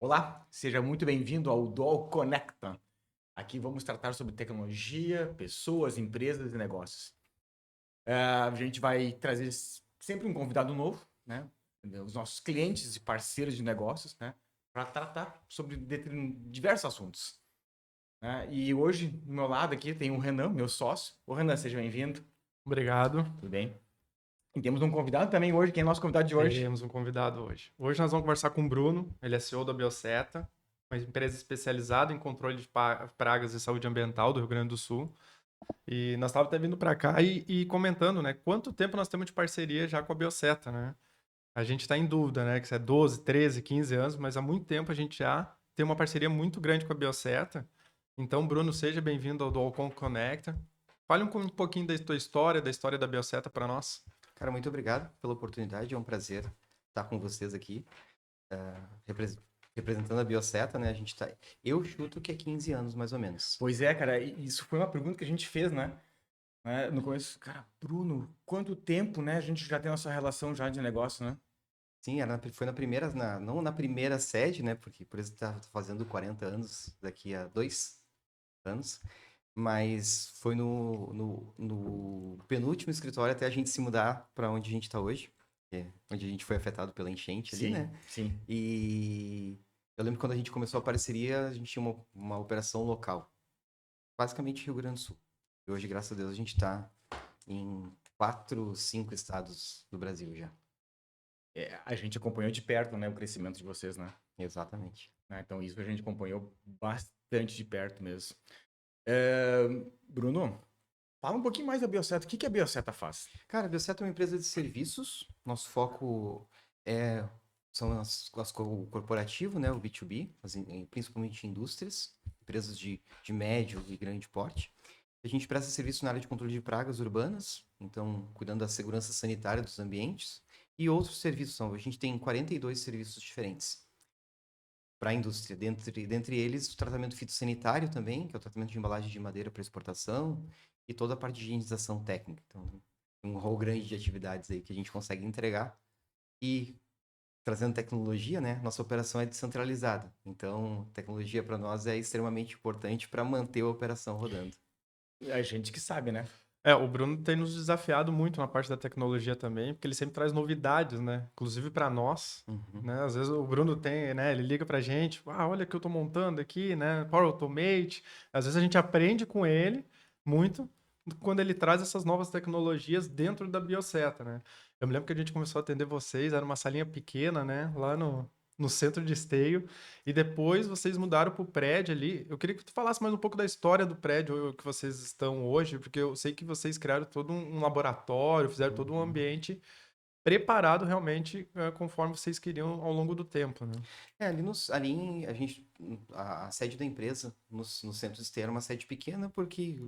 Olá, seja muito bem-vindo ao Dual Conecta. Aqui vamos tratar sobre tecnologia, pessoas, empresas e negócios. A gente vai trazer sempre um convidado novo, né? Os nossos clientes e parceiros de negócios, né? Para tratar sobre diversos assuntos, né? E hoje, do meu lado aqui, tem o Renan, meu sócio. Ô, Renan, seja bem-vindo. Obrigado. Tudo bem? E temos um convidado também hoje. Quem é o nosso convidado de hoje? Temos um convidado hoje. Hoje nós vamos conversar com o Bruno, ele é CEO da Bioseta, uma empresa especializada em controle de pragas e saúde ambiental do Rio Grande do Sul. E nós estávamos até vindo para cá e comentando, né, quanto tempo nós temos de parceria já com a Bioseta, né? A gente está em dúvida, né, que se é 12, 13, 15 anos, mas há muito tempo a gente já tem uma parceria muito grande com a Bioseta. Então, Bruno, seja bem-vindo ao Dualcom Connect. Fale um pouquinho da tua história, da história da Bioseta para nós. Cara, muito obrigado pela oportunidade. É um prazer estar com vocês aqui, repres- representando a Bioseta, né? A gente tá. Eu chuto que é 15 anos, mais ou menos. Pois é, cara, isso foi uma pergunta que a gente fez, né? No começo, cara, Bruno, quanto tempo, né? A gente já tem nossa relação já de negócio, né? Sim, foi na primeira, não na primeira sede, né? Porque por isso tá fazendo 40 anos daqui a 2 anos. Mas foi no penúltimo escritório até a gente se mudar para onde a gente está hoje, que é onde a gente foi afetado pela enchente ali, Sim, né? sim. E eu lembro que quando a gente começou a parceria, a gente tinha uma operação local, basicamente Rio Grande do Sul. E hoje, graças a Deus, a gente está em 4, 5 estados do Brasil já. A gente acompanhou de perto, né, o crescimento de vocês, né? Exatamente. Então, isso a gente acompanhou bastante de perto mesmo. Bruno, fala um pouquinho mais da Bioseta. O que a Bioseta faz? Cara, a Bioseta é uma empresa de serviços. Nosso foco é, são o corporativo, né, o B2B, principalmente indústrias, empresas de médio e grande porte. A gente presta serviço na área de controle de pragas urbanas, então cuidando da segurança sanitária dos ambientes, e outros serviços. A gente tem 42 serviços diferentes para a indústria. Dentre eles, o tratamento fitossanitário também, que é o tratamento de embalagem de madeira para exportação, e toda a parte de higienização técnica. Então, um rol grande de atividades aí que a gente consegue entregar. E trazendo tecnologia, né? Nossa operação é descentralizada. Então, tecnologia para nós é extremamente importante para manter a operação rodando. A gente que sabe, né? O Bruno tem nos desafiado muito na parte da tecnologia também, porque ele sempre traz novidades, né? Inclusive para nós, Uhum. né? Às vezes o Bruno tem, né? Ele liga pra gente, olha o que eu tô montando aqui, né? Power Automate. Às vezes a gente aprende com ele muito quando ele traz essas novas tecnologias dentro da Bioseta, né? Eu me lembro que a gente começou a atender vocês, era uma salinha pequena, né? Lá no centro de Esteio. E depois vocês mudaram para o prédio ali. Eu queria que tu falasse mais um pouco da história do prédio que vocês estão hoje, porque eu sei que vocês criaram todo um laboratório, fizeram todo um Uhum. ambiente preparado realmente conforme vocês queriam ao longo do tempo, né? A gente, a sede da empresa no centro de Esteio era uma sede pequena porque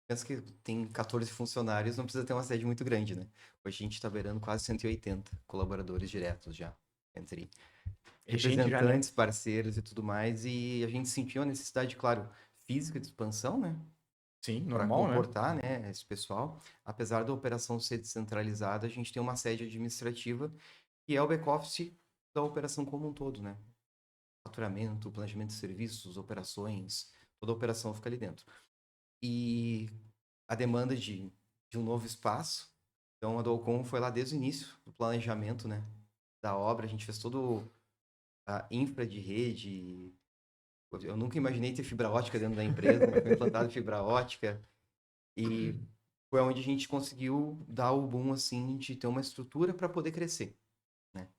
pensa que tem 14 funcionários, não precisa ter uma sede muito grande, né? Hoje a gente está beirando quase 180 colaboradores diretos já, entre É gente já, né? representantes, parceiros e tudo mais, e a gente sentiu a necessidade, claro, física de expansão, né? Sim, Para normal, né? comportar, né, esse pessoal. Apesar da operação ser descentralizada, a gente tem uma sede administrativa que é o back-office da operação como um todo, né? Faturamento, planejamento de serviços, operações, toda a operação fica ali dentro. E a demanda de um novo espaço. Então, a Dolcom foi lá desde o início do planejamento, né, da obra. A gente fez todo a infra de rede. Eu nunca imaginei ter fibra ótica dentro da empresa, mas foi implantada fibra ótica. E foi onde a gente conseguiu dar o boom, assim, de ter uma estrutura para poder crescer, né?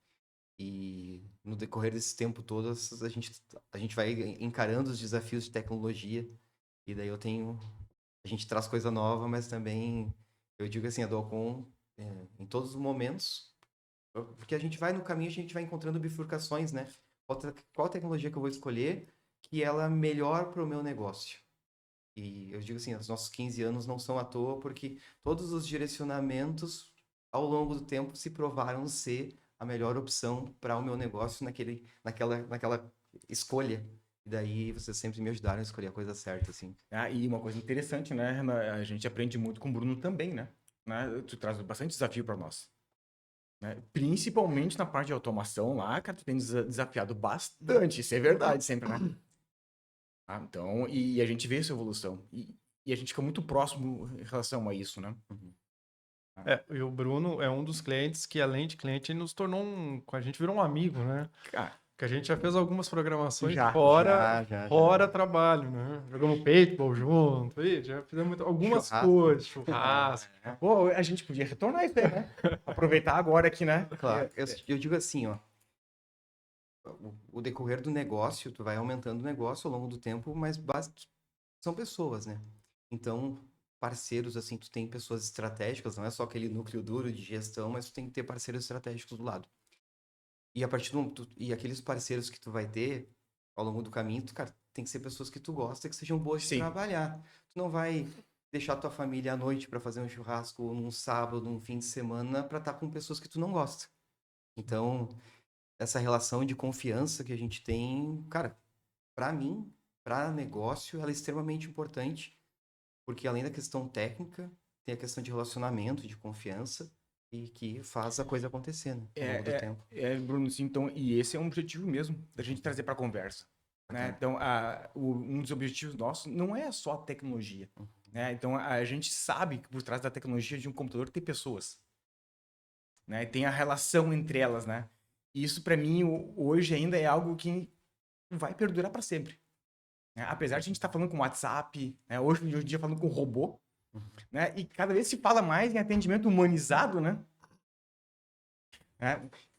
E no decorrer desse tempo todo, a gente vai encarando os desafios de tecnologia. E daí a gente traz coisa nova, mas também eu digo assim, a Dolcom, em todos os momentos, porque a gente vai no caminho, a gente vai encontrando bifurcações, né? Qual tecnologia que eu vou escolher que ela é melhor para o meu negócio? E eu digo assim, os nossos 15 anos não são à toa, porque todos os direcionamentos, ao longo do tempo, se provaram ser a melhor opção para o meu negócio naquela escolha. E daí vocês sempre me ajudaram a escolher a coisa certa, assim. E uma coisa interessante, né, Renan? A gente aprende muito com o Bruno também, né? Tu traz bastante desafio para nós. né? Principalmente na parte de automação lá, cara, tu tem desafiado bastante, isso é verdade sempre, né? Então, e a gente vê essa evolução. E a gente fica muito próximo em relação a isso, né? E o Bruno é um dos clientes que, além de cliente, ele nos tornou a gente virou um amigo, né? Cara, Que a gente já fez algumas programações Já. fora trabalho, né? Jogamos paintball junto, já fizemos algumas Churrasco. coisas, churrasco. pô, a gente podia retornar isso aí, né? Aproveitar agora aqui, né? Claro, eu digo assim, ó. O decorrer do negócio, tu vai aumentando o negócio ao longo do tempo, mas são pessoas, né? Então, parceiros, assim, tu tem pessoas estratégicas, não é só aquele núcleo duro de gestão, mas tu tem que ter parceiros estratégicos do lado. E a partir e aqueles parceiros que tu vai ter ao longo do caminho, cara, tem que ser pessoas que tu gosta, que sejam boas de Sim. trabalhar. Tu não vai deixar tua família à noite para fazer um churrasco num sábado, num fim de semana, para estar com pessoas que tu não gosta. Então, essa relação de confiança que a gente tem, cara, para mim, para negócio, ela é extremamente importante, porque além da questão técnica, tem a questão de relacionamento, de confiança, e que faz a coisa acontecer, né? Ao longo do tempo. Bruno, sim, então, e esse é um objetivo mesmo da gente trazer para a conversa. Né? Então, um dos objetivos nossos não é só a tecnologia. Né? Então, a gente sabe que por trás da tecnologia de um computador tem pessoas. Né? Tem a relação entre elas, né? E isso, para mim, hoje ainda é algo que vai perdurar para sempre. Né? Apesar de a gente estar falando com WhatsApp, né? Hoje em dia falando com robô, né? E cada vez se fala mais em atendimento humanizado, né?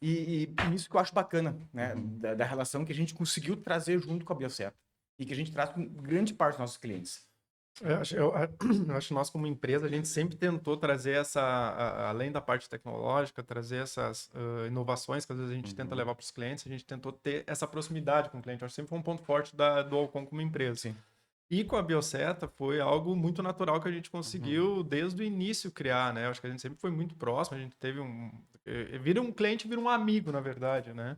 E isso que eu acho bacana, né? Da relação que a gente conseguiu trazer junto com a Bioseta. E que a gente traz com grande parte dos nossos clientes. Eu acho que nós, como empresa, a gente sempre tentou trazer além da parte tecnológica, trazer essas inovações que às vezes a gente tenta levar para os clientes, a gente tentou ter essa proximidade com o cliente. Eu acho que sempre foi um ponto forte do Alcon como empresa. Sim. E com a Bioseta foi algo muito natural que a gente conseguiu desde o início criar, né? Eu acho que a gente sempre foi muito próximo, a gente teve vira um cliente, vira um amigo, na verdade, né?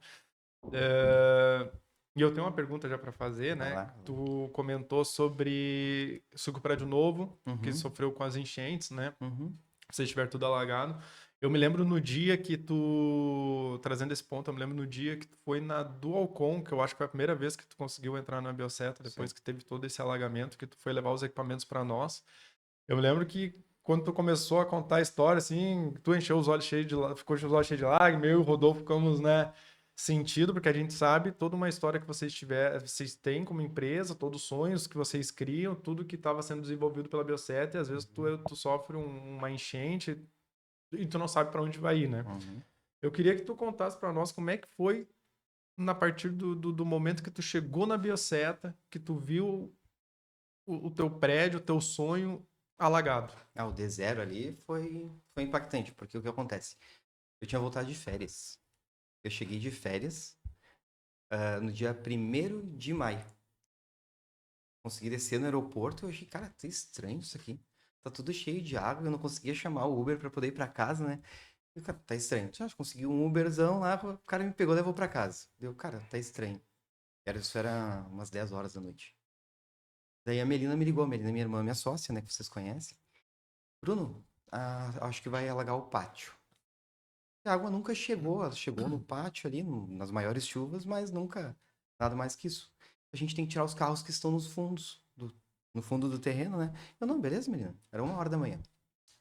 E eu tenho uma pergunta já para fazer, né? Vai lá. Tu comentou sobre Suco Prédio Novo, que sofreu com as enchentes, né? Se estiver tudo alagado. Eu me lembro no dia que trazendo esse ponto, eu me lembro no dia que tu foi na Dualcon, que eu acho que foi a primeira vez que tu conseguiu entrar na Bioseta, depois que teve todo esse alagamento, que tu foi levar os equipamentos para nós. Eu me lembro que quando tu começou a contar a história, assim, tu encheu os olhos ficou com os olhos cheios de lágrimas, eu e o Rodolfo ficamos, né, sentido, porque a gente sabe toda uma história que vocês têm como empresa, todos os sonhos que vocês criam, tudo que estava sendo desenvolvido pela Bioseta, e às vezes tu sofre uma enchente e tu não sabe para onde vai ir, né? Eu queria que tu contasse para nós como é que foi a partir do momento que tu chegou na Bioseta, que tu viu o teu prédio, o teu sonho alagado. O D0 ali foi impactante, porque o que acontece? Eu tinha voltado de férias. Eu cheguei de férias no dia 1º de maio. Consegui descer no aeroporto, eu achei, cara, tá estranho isso aqui. Tá tudo cheio de água, eu não conseguia chamar o Uber pra poder ir pra casa, né? E, cara, tá estranho. Já consegui um Uberzão lá, o cara me pegou e levou pra casa. Deu, cara, tá estranho. Isso era umas 10 horas da noite. Daí a Melina me ligou, a Melina, minha irmã, minha sócia, né, que vocês conhecem. Bruno, acho que vai alagar o pátio. A água nunca chegou, ela chegou no pátio ali, nas maiores chuvas, mas nunca, nada mais que isso. A gente tem que tirar os carros que estão no fundo do terreno, né? Eu, não, beleza, menina, era 1h da manhã.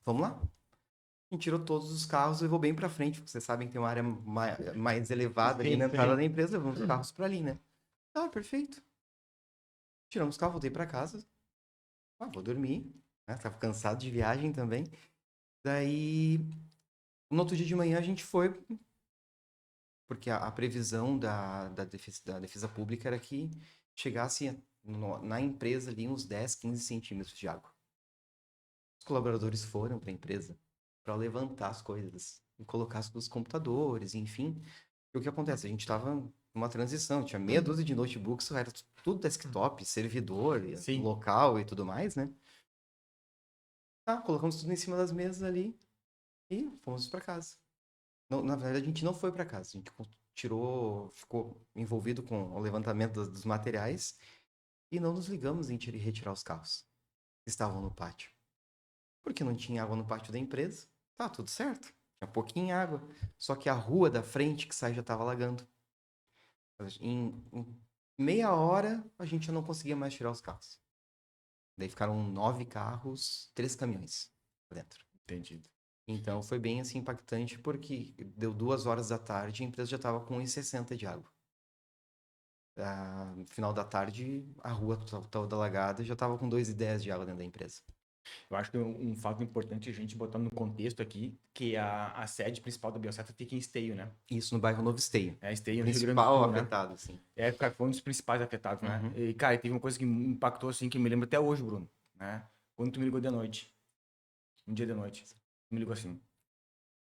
Vamos lá? A gente tirou todos os carros e levou bem pra frente, porque vocês sabem que tem uma área mais elevada ali na entrada da empresa, levamos os carros pra ali, né? Perfeito. Tiramos os carros, voltei pra casa. Vou dormir, né? Tava cansado de viagem também. Daí, no outro dia de manhã a gente foi, porque a previsão da defesa pública era que chegasse na empresa ali uns 10, 15 centímetros de água. Os colaboradores foram para a empresa para levantar as coisas e colocar os computadores, enfim. E o que acontece? A gente estava numa transição, tinha meia dúzia de notebooks, era tudo desktop, servidor, local e tudo mais, né? Colocamos tudo em cima das mesas ali e fomos para casa. Não, na verdade, a gente não foi para casa. A gente ficou envolvido com o levantamento dos materiais e não nos ligamos em retirar os carros que estavam no pátio. Porque não tinha água no pátio da empresa. Tá, tudo certo. Tinha pouquinha água. Só que a rua da frente que sai já estava alagando. Em meia hora, a gente já não conseguia mais tirar os carros. Daí ficaram 9 carros, 3 caminhões lá dentro. Entendido. Então foi bem assim impactante porque deu 2 horas da tarde e a empresa já estava com 1,60 de água. No final da tarde, a rua toda alagada já estava com 2,10 de água dentro da empresa. Eu acho que um fato importante a gente botar no contexto aqui, que a sede principal da Bioseta fica em Esteio, né? Isso no bairro Novo Esteio. É Esteio, no Rio Grande do Principal Sul, né? afetado, assim. É, cara, foi um dos principais afetados, né? Uhum. E, cara, teve uma coisa que me impactou, assim, que eu me lembro até hoje, Bruno, né? Quando tu me ligou de noite, um dia de noite, tu me ligou assim,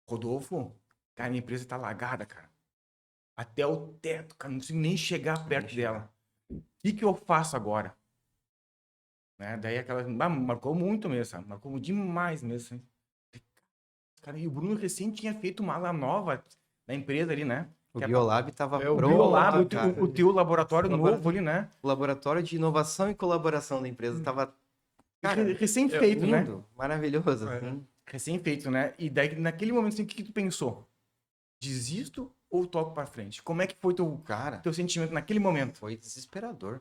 Rodolfo, cara, minha empresa tá alagada, cara. Até o teto, cara, não consigo nem chegar perto dela. O que eu faço agora? Né? Daí aquela, marcou muito mesmo, sabe? Marcou demais mesmo, assim. Cara, e o Bruno recém tinha feito uma ala nova da empresa ali, né? O Que é Biolab estava É, o o pronto, Biolab, cara. o teu laboratório Laboratório. novo ali, né? O laboratório de inovação e colaboração da empresa estava, cara, Recém-feito, né? lindo, maravilhoso, É. assim. Recém-feito, né? E daí, naquele momento, assim, o que tu pensou? Desisto ou toco pra frente? Como é que foi Cara, teu sentimento naquele momento? foi desesperador.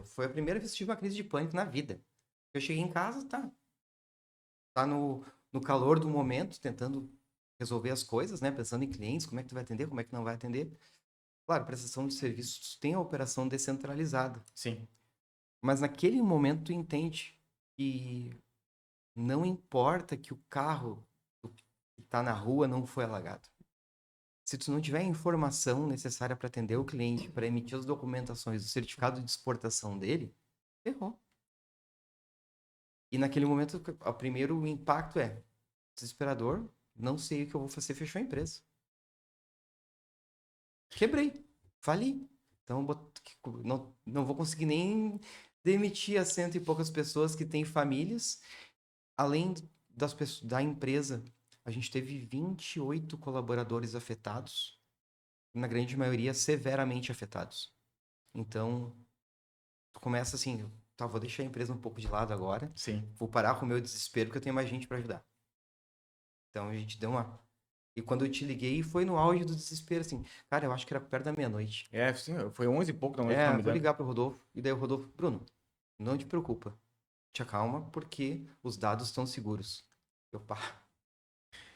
Foi a primeira vez que tive uma crise de pânico na vida. Eu cheguei em casa, tá no calor do momento, tentando resolver as coisas, né? Pensando em clientes, como é que tu vai atender, como é que não vai atender. Claro, prestação de serviços tem a operação descentralizada. Sim. Mas naquele momento tu entende que não importa que o carro que tá na rua não foi alagado. Se tu não tiver a informação necessária para atender o cliente, para emitir as documentações, o certificado de exportação dele, errou. E naquele momento, o primeiro impacto é desesperador, não sei o que eu vou fazer, fechou a empresa. Quebrei, fali. Então, não vou conseguir nem demitir as 100 e poucas pessoas que têm famílias. Além das pessoas, da empresa, a gente teve 28 colaboradores afetados, na grande maioria severamente afetados. Então, tu começa assim, tá, vou deixar a empresa um pouco de lado agora, Sim. vou parar com o meu desespero, porque eu tenho mais gente para ajudar. Então, a gente deu uma... E quando eu te liguei, foi no auge do desespero, assim, cara, eu acho que era perto da meia-noite. É, sim, foi 11 e pouco da noite, se não me Vou engano. ligar pro Rodolfo. E daí o Rodolfo, Bruno, não te preocupa, te acalma, porque os dados estão seguros. Eu, pá,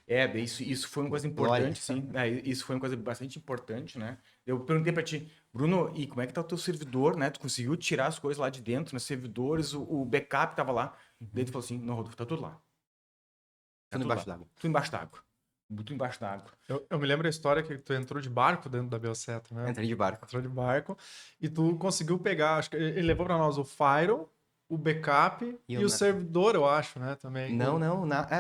É, isso foi uma coisa glória. importante, sim. É, isso foi uma coisa bastante importante, né? Eu perguntei pra ti, Bruno, e como é que tá o teu servidor, né? Tu conseguiu tirar as coisas lá de dentro, nos servidores, o backup tava lá. Daí tu falou assim, não, Rodolfo, tá tudo lá. Tá Tudo tudo embaixo lá. d'água. Tudo embaixo d'água. Tudo embaixo d'água. Eu me lembro a história que tu entrou de barco dentro da Bioseta, né? Entrei de barco. Entrou de barco e tu conseguiu pegar, acho que ele levou para nós o Firewall, o backup E e o servidor, eu acho, né, também. Não,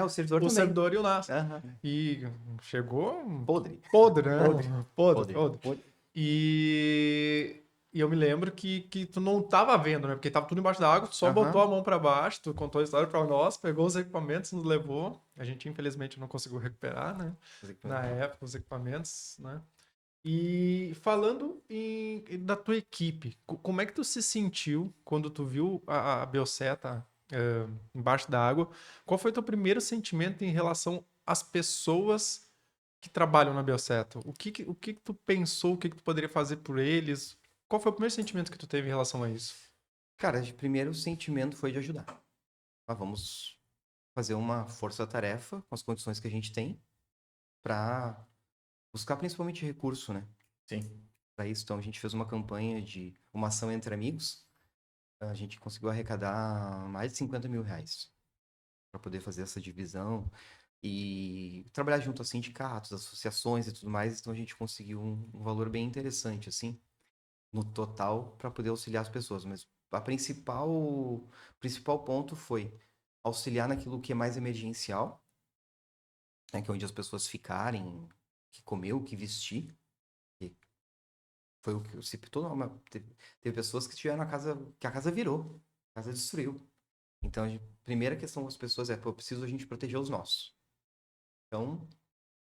o servidor O também. servidor e o NAS. Aham. E chegou Podre. podre, né? Podre. Podre. E eu me lembro que tu não tava vendo, né? Porque tava tudo embaixo da água, tu só Aham. botou a mão para baixo, tu contou a história para nós, pegou os equipamentos, nos levou. A gente, infelizmente, não conseguiu recuperar, né? Na época, os equipamentos, né? E falando da tua equipe, como é que tu se sentiu quando tu viu a Bioseta embaixo da água? Qual foi o teu primeiro sentimento em relação às pessoas que trabalham na Bioseta? O que tu pensou, o que tu poderia fazer por eles? Qual foi o primeiro sentimento que tu teve em relação a isso? Cara, de primeiro o sentimento foi de ajudar. Vamos fazer uma força-tarefa com as condições que a gente tem para buscar principalmente recurso, né? Sim. Para isso, então, a gente fez uma campanha de uma ação entre amigos. A gente conseguiu arrecadar mais de 50 mil reais para poder fazer essa divisão e trabalhar junto a sindicatos, associações e tudo mais. Então, a gente conseguiu um valor bem interessante, assim, no total, para poder auxiliar as pessoas. Mas o principal ponto foi auxiliar naquilo que é mais emergencial, né, que é onde as pessoas ficarem, o que comer, o que vestir. Foi o que se teve pessoas que estiveram na casa, que a casa virou, a casa destruiu. Então, a primeira questão das pessoas é, pô, preciso a gente proteger os nossos. Então,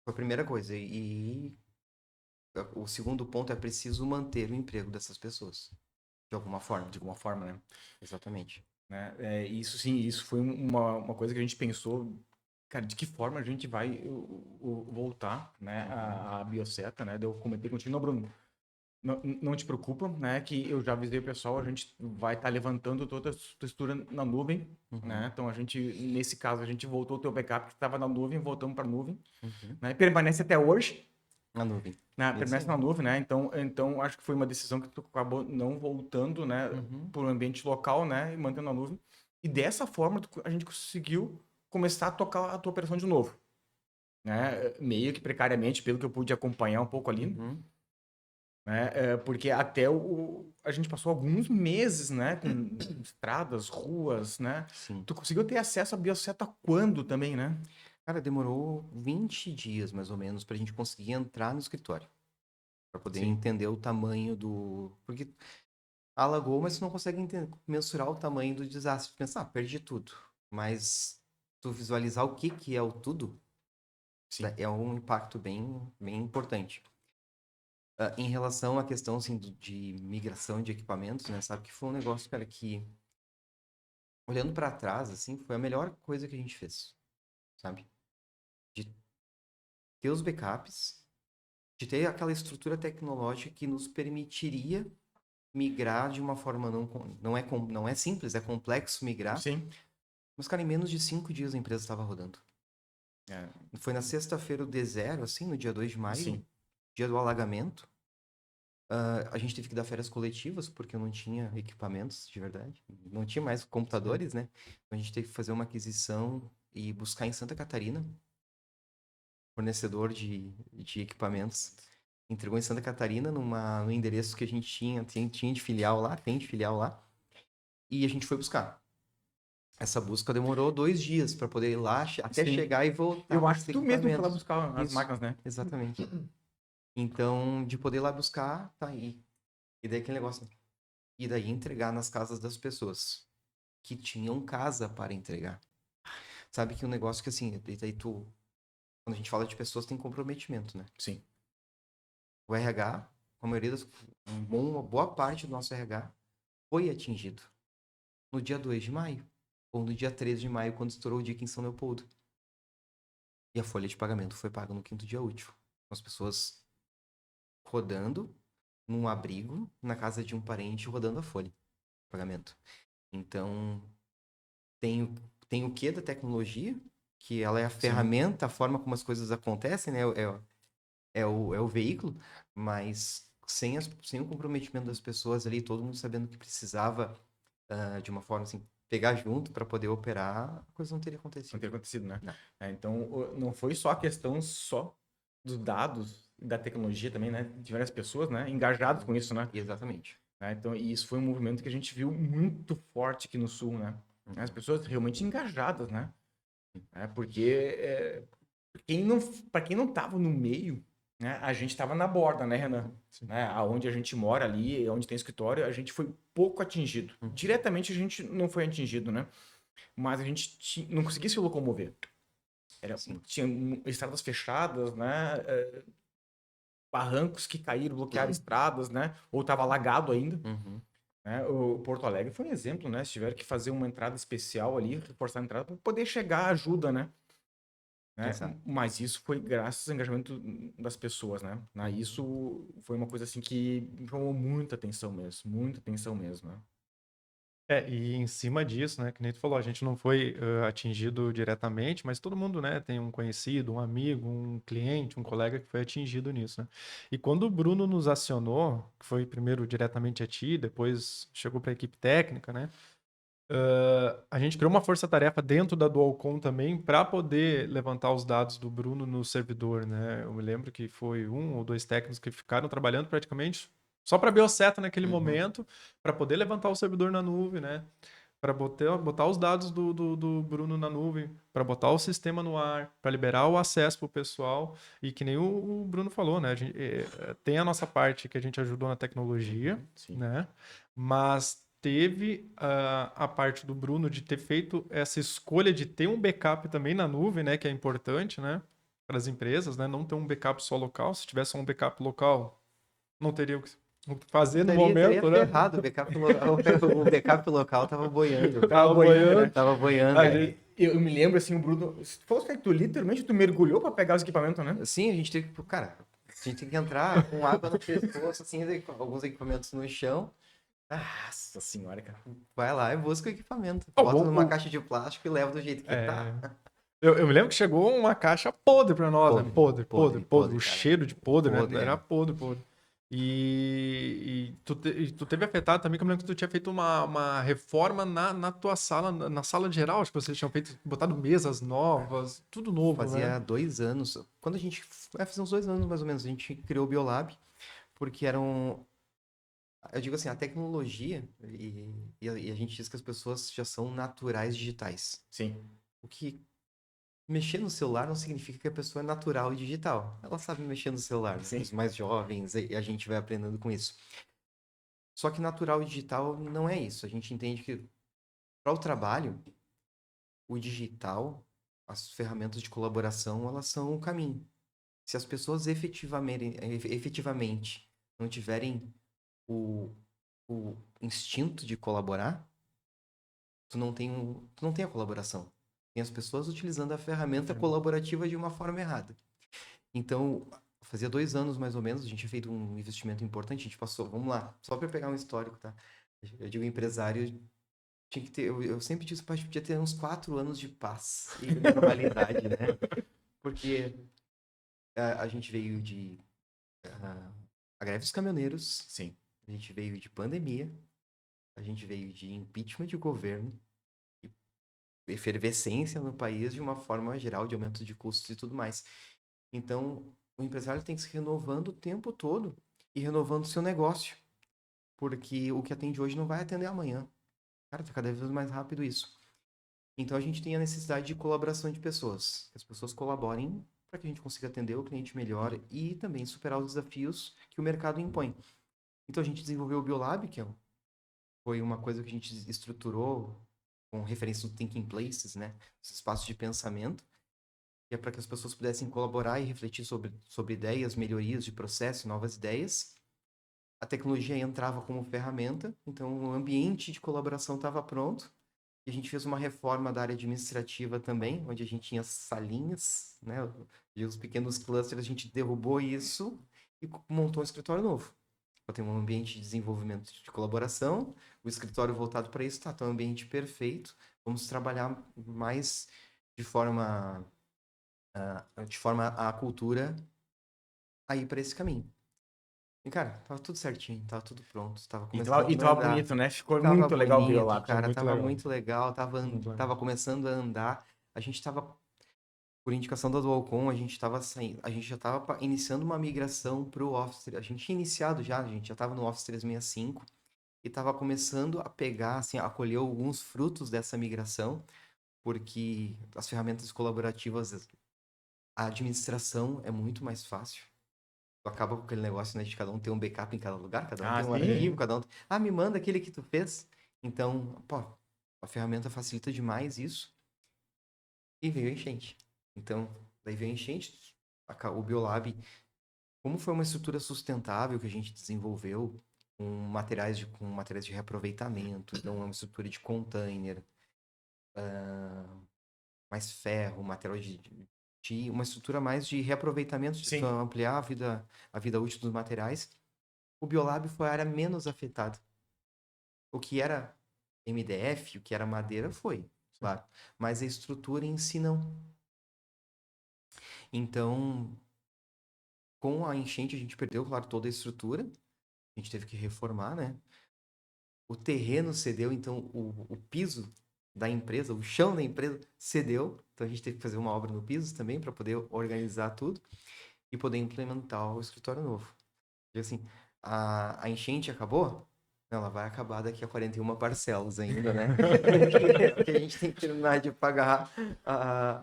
foi a primeira coisa. E o segundo ponto é preciso manter o emprego dessas pessoas, de alguma forma. De alguma forma, né? Exatamente. Né? É, isso sim, isso foi uma coisa que a gente pensou Cara, de que forma a gente vai voltar, né, a bioseta, né? Eu comentei contigo, não, Bruno, não te preocupa, né, que eu já avisei o pessoal, a gente vai estar levantando toda a estrutura na nuvem, né? Então, nesse caso, a gente voltou o teu backup que estava na nuvem, voltamos para a nuvem, né? Permanece até hoje, Na nuvem. né? Isso Permanece aí. na nuvem, né? Então, acho que foi uma decisão que tu acabou não voltando, né, para o ambiente local, né, e mantendo na nuvem. E dessa forma, a gente conseguiu começar a tocar a tua operação de novo, né? Meio que precariamente, pelo que eu pude acompanhar um pouco ali, né? Porque até a gente passou alguns meses, né, com estradas, ruas, né? Sim. Tu conseguiu ter acesso à bioseta quando também, né? Cara, demorou 20 dias, mais ou menos, pra gente conseguir entrar no escritório. Pra poder Sim. entender o tamanho do... Porque alagou, mas tu não consegue mensurar o tamanho do desastre. Tu pensa, perdi tudo. Mas tu visualizar o que é o tudo, Sim. é um impacto bem importante. Em relação à questão, assim, de migração de equipamentos, né? Sabe que foi um negócio, cara, que... Olhando pra trás, assim, foi a melhor coisa que a gente fez, sabe? De ter os backups, de ter aquela estrutura tecnológica que nos permitiria migrar de uma forma não é simples, é complexo migrar. Sim. Mas, cara, em menos de 5 dias a empresa estava rodando. É, Foi na sexta-feira o D0, assim, no dia 2 de maio, sim. dia do alagamento. A gente teve que dar férias coletivas, porque eu não tinha equipamentos, de verdade. Não tinha mais computadores, né? Então a gente teve que fazer uma aquisição e buscar em Santa Catarina, fornecedor de equipamentos. Entregou em Santa Catarina, no endereço que a gente tinha de filial lá, tem de filial lá. E a gente foi buscar. Essa busca demorou 2 dias para poder ir lá, até Sim. chegar e voltar Eu com acho os que tu mesmo foi lá equipamentos. buscar as Isso, máquinas, né? exatamente. Então, de poder ir lá buscar, tá aí. E daí aquele negócio. E daí entregar nas casas das pessoas que tinham casa para entregar. Sabe que um negócio que assim, daí quando a gente fala de pessoas, tem comprometimento, né? Sim. O RH, a maioria uma boa parte do nosso RH foi atingido no dia 2 de maio, ou no dia 13 de maio, quando estourou o dia aqui em São Leopoldo. E a folha de pagamento foi paga no 5º dia útil. As pessoas rodando num abrigo, na casa de um parente, rodando a folha de pagamento. Então, tem o que da tecnologia, que ela é a ferramenta, a forma como as coisas acontecem, né? É o veículo, mas sem o comprometimento das pessoas ali, todo mundo sabendo que precisava de uma forma assim, pegar junto para poder operar, a coisa não teria acontecido. Não teria acontecido, né? Não. Então, não foi só a questão dos dados e da tecnologia também, né? De várias pessoas, né? Engajadas com isso, né? Exatamente. Então, e isso foi um movimento que a gente viu muito forte aqui no Sul, né? As pessoas realmente engajadas, né? Porque para quem não estava no meio, né? A gente estava na borda, né, Renan? Né? Aonde a gente mora ali, onde tem escritório, a gente foi pouco atingido. Diretamente a gente não foi atingido, né? Mas a gente não conseguia se locomover. Tinha estradas fechadas, né? Barrancos que caíram, bloquearam estradas, né? Ou estava alagado ainda. Né? O Porto Alegre foi um exemplo, né? Se tiver que fazer uma entrada especial ali, reforçar a entrada para poder chegar a ajuda, né? Mas isso foi graças ao engajamento das pessoas, né? Isso foi uma coisa assim que me chamou muita atenção mesmo, né? E em cima disso, né, que nem tu falou, a gente não foi atingido diretamente, mas todo mundo, né, tem um conhecido, um amigo, um cliente, um colega que foi atingido nisso, né? E quando o Bruno nos acionou, que foi primeiro diretamente a ti, depois chegou para a equipe técnica, né? A gente criou uma força-tarefa dentro da Dualcom também para poder levantar os dados do Bruno no servidor, né? Eu me lembro que foi 1 ou 2 técnicos que ficaram trabalhando praticamente só para bioseta naquele momento, para poder levantar o servidor na nuvem, né? Para botar os dados do Bruno na nuvem, para botar o sistema no ar, para liberar o acesso para o pessoal. E que nem o Bruno falou, né? Tem a nossa parte que a gente ajudou na tecnologia, né? Mas teve a parte do Bruno de ter feito essa escolha de ter um backup também na nuvem, né? Que é importante, né? Para as empresas, né? Não ter um backup só local. Se tivesse só um backup local, não teria o que fazer no momento, Teria né? ferrado, o backup local tava boiando. Tava boiando, né? Tava boiando. Eu me lembro, assim, o Bruno... Tu falou que tu literalmente tu mergulhou pra pegar os equipamentos, né? Sim, a gente teve que, cara, a gente tem que entrar com água no pescoço, assim, alguns equipamentos no chão. Nossa senhora, cara. Vai lá e busca o equipamento. Oh, Bota numa o- caixa de plástico e leva do jeito que tá. Eu me lembro que chegou uma caixa podre pra nós, né? Podre. O cara. cheiro de podre, Podre, né? Era é. podre. E tu teve afetado também, que eu me lembro que tu tinha feito uma reforma na tua sala, na sala de geral, acho que vocês tinham feito, botado mesas novas, tudo novo, Fazia né? 2 anos. Quando a gente. Fazia uns 2 anos mais ou menos, a gente criou o Biolab, porque era um. Eu digo assim, a tecnologia, e a gente diz que as pessoas já são naturais digitais. Sim. O que mexer no celular não significa que a pessoa é natural e digital. Ela sabe mexer no celular, né? Sim. Os mais jovens, e a gente vai aprendendo com isso. Só que natural e digital não é isso. A gente entende que para o trabalho, o digital, as ferramentas de colaboração, elas são o caminho. Se as pessoas efetivamente não tiverem o, o instinto de colaborar, tu não tem a colaboração. Tem as pessoas utilizando a ferramenta colaborativa de uma forma errada. Então, fazia 2 anos mais ou menos, a gente tinha feito um investimento importante, a gente passou, vamos lá, só para pegar um histórico, tá? Eu digo empresário, tinha que ter, eu sempre disse que podia ter uns 4 anos de paz e normalidade, né? Porque a gente veio de a greve dos caminhoneiros, Sim. a gente veio de pandemia, a gente veio de impeachment de governo, efervescência no país de uma forma geral, de aumento de custos e tudo mais. Então, o empresário tem que se renovando o tempo todo e renovando o seu negócio, porque o que atende hoje não vai atender amanhã. Cara, tá cada vez mais rápido isso. Então, a gente tem a necessidade de colaboração de pessoas. Que as pessoas colaborem para que a gente consiga atender o cliente melhor e também superar os desafios que o mercado impõe. Então, a gente desenvolveu o Biolab, foi uma coisa que a gente estruturou com referência no Thinking Places, né? Os espaços de pensamento, que é para que as pessoas pudessem colaborar e refletir sobre ideias, melhorias de processo, novas ideias. A tecnologia entrava como ferramenta, então o ambiente de colaboração estava pronto. E a gente fez uma reforma da área administrativa também, onde a gente tinha salinhas, né? E os pequenos clusters, a gente derrubou isso e montou um escritório novo. Então, tem um ambiente de desenvolvimento de colaboração, o escritório voltado para isso, tá um ambiente perfeito. Vamos trabalhar mais de forma a cultura a ir para esse caminho. E, cara, tava tudo certinho, tava tudo pronto, tava E começando tava, a andar. bonito, né? Ficou Tava muito legal o bonito, Biolab. cara, muito tava legal. muito legal, Muito legal. tava começando a andar. A gente tava, por indicação da Dualcom, a gente tava saindo, a gente já tava iniciando uma migração pro Office. A gente tinha iniciado já, a gente já tava no Office 365 e tava começando a pegar, assim, a colher alguns frutos dessa migração, porque as ferramentas colaborativas, a administração é muito mais fácil. Tu acaba com aquele negócio, né, de cada um ter um backup em cada lugar, cada um tem um sim. arquivo, cada um... Ah, me manda aquele que tu fez. Então, pô, a ferramenta facilita demais isso. E veio a enchente. Então, daí veio a enchente, o Biolab, como foi uma estrutura sustentável que a gente desenvolveu, com materiais de reaproveitamento, então é uma estrutura de container, mais ferro, material de uma estrutura mais de reaproveitamento, de Sim. ampliar a vida útil dos materiais. O Biolab foi a área menos afetada. O que era MDF, o que era madeira, foi, claro. Mas a estrutura em si não. Então, com a enchente, a gente perdeu, claro, toda a estrutura. A gente teve que reformar, né? O terreno cedeu, então o piso da empresa, o chão da empresa cedeu. Então, a gente teve que fazer uma obra no piso também para poder organizar tudo e poder implementar o escritório novo. E assim, a enchente acabou? Não, ela vai acabar daqui a 41 parcelas ainda, né? Porque a gente tem que terminar de pagar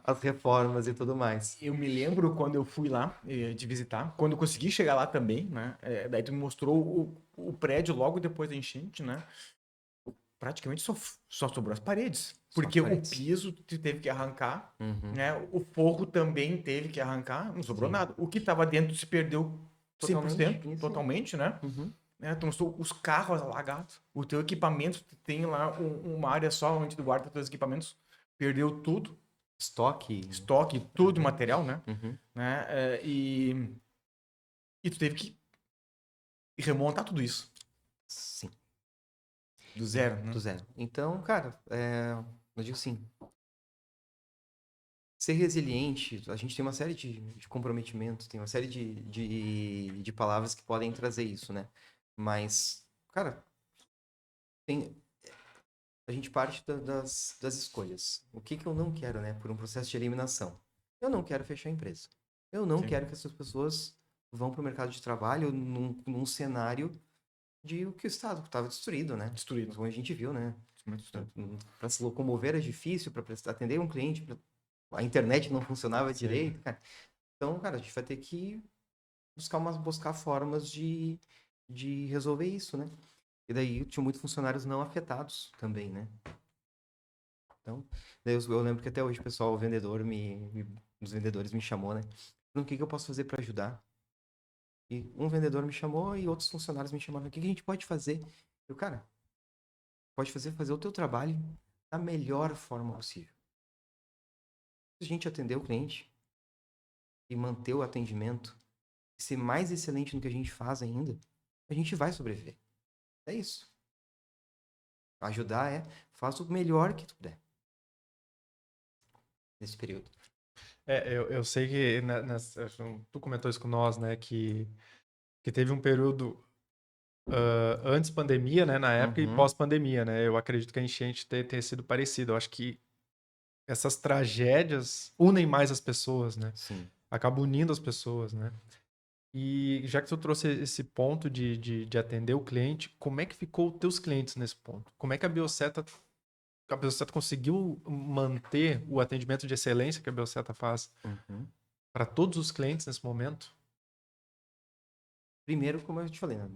as reformas e tudo mais. Eu me lembro quando eu fui lá de visitar, quando eu consegui chegar lá também, né? Daí tu me mostrou o prédio logo depois da enchente, né? Praticamente só sobrou as paredes. Só Porque as paredes. o piso tu teve que arrancar, Uhum. né? O forro também teve que arrancar, não sobrou Sim. nada. O que estava dentro se perdeu 100%, Totalmente, isso. totalmente, né? Uhum. Tu mostrou os carros alagados. O teu equipamento, tu tem lá uma área só onde tu guarda os teus equipamentos perdeu tudo, Estoque. estoque, tudo de material, né? Uhum. E tu teve que remontar tudo isso, Sim, do zero, né? do zero. Então, cara, eu digo assim, ser resiliente, a gente tem uma série de comprometimentos, tem uma série de palavras que podem trazer isso, né? Mas, cara, a gente parte das escolhas. O que eu não quero, né? Por um processo de eliminação. Eu não quero fechar a empresa. Eu não Sim. quero que essas pessoas vão para o mercado de trabalho num cenário de o que o Estado estava destruído, né? Destruído. Como a gente viu, né? Muito destruído. Para se locomover era difícil, para atender um cliente, a internet não funcionava Sim. direito, cara. Então, cara, a gente vai ter que buscar formas de resolver isso, né? E daí tinha muitos funcionários não afetados também, né? Então, daí eu lembro que até hoje o pessoal, os vendedores me chamou, né? O que eu posso fazer para ajudar? E um vendedor me chamou e outros funcionários me chamaram. O que a gente pode fazer? Eu, cara, pode fazer o teu trabalho da melhor forma possível. Se a gente atender o cliente e manter o atendimento, e ser mais excelente no que a gente faz ainda, a gente vai sobreviver. É isso. Ajudar faça o melhor que tu puder. Nesse período. Eu sei que tu comentou isso com nós, né? Que teve um período antes pandemia, né? Na época e Uhum. pós-pandemia, né? Eu acredito que a enchente tenha sido parecida. Eu acho que essas tragédias unem mais as pessoas, né? Sim. Acabam unindo as pessoas, né? E já que tu trouxe esse ponto de atender o cliente, como é que ficou os teus clientes nesse ponto? Como é que a Bioseta conseguiu manter o atendimento de excelência que a Bioseta faz Uhum. para todos os clientes nesse momento? Primeiro, como eu te falei, né?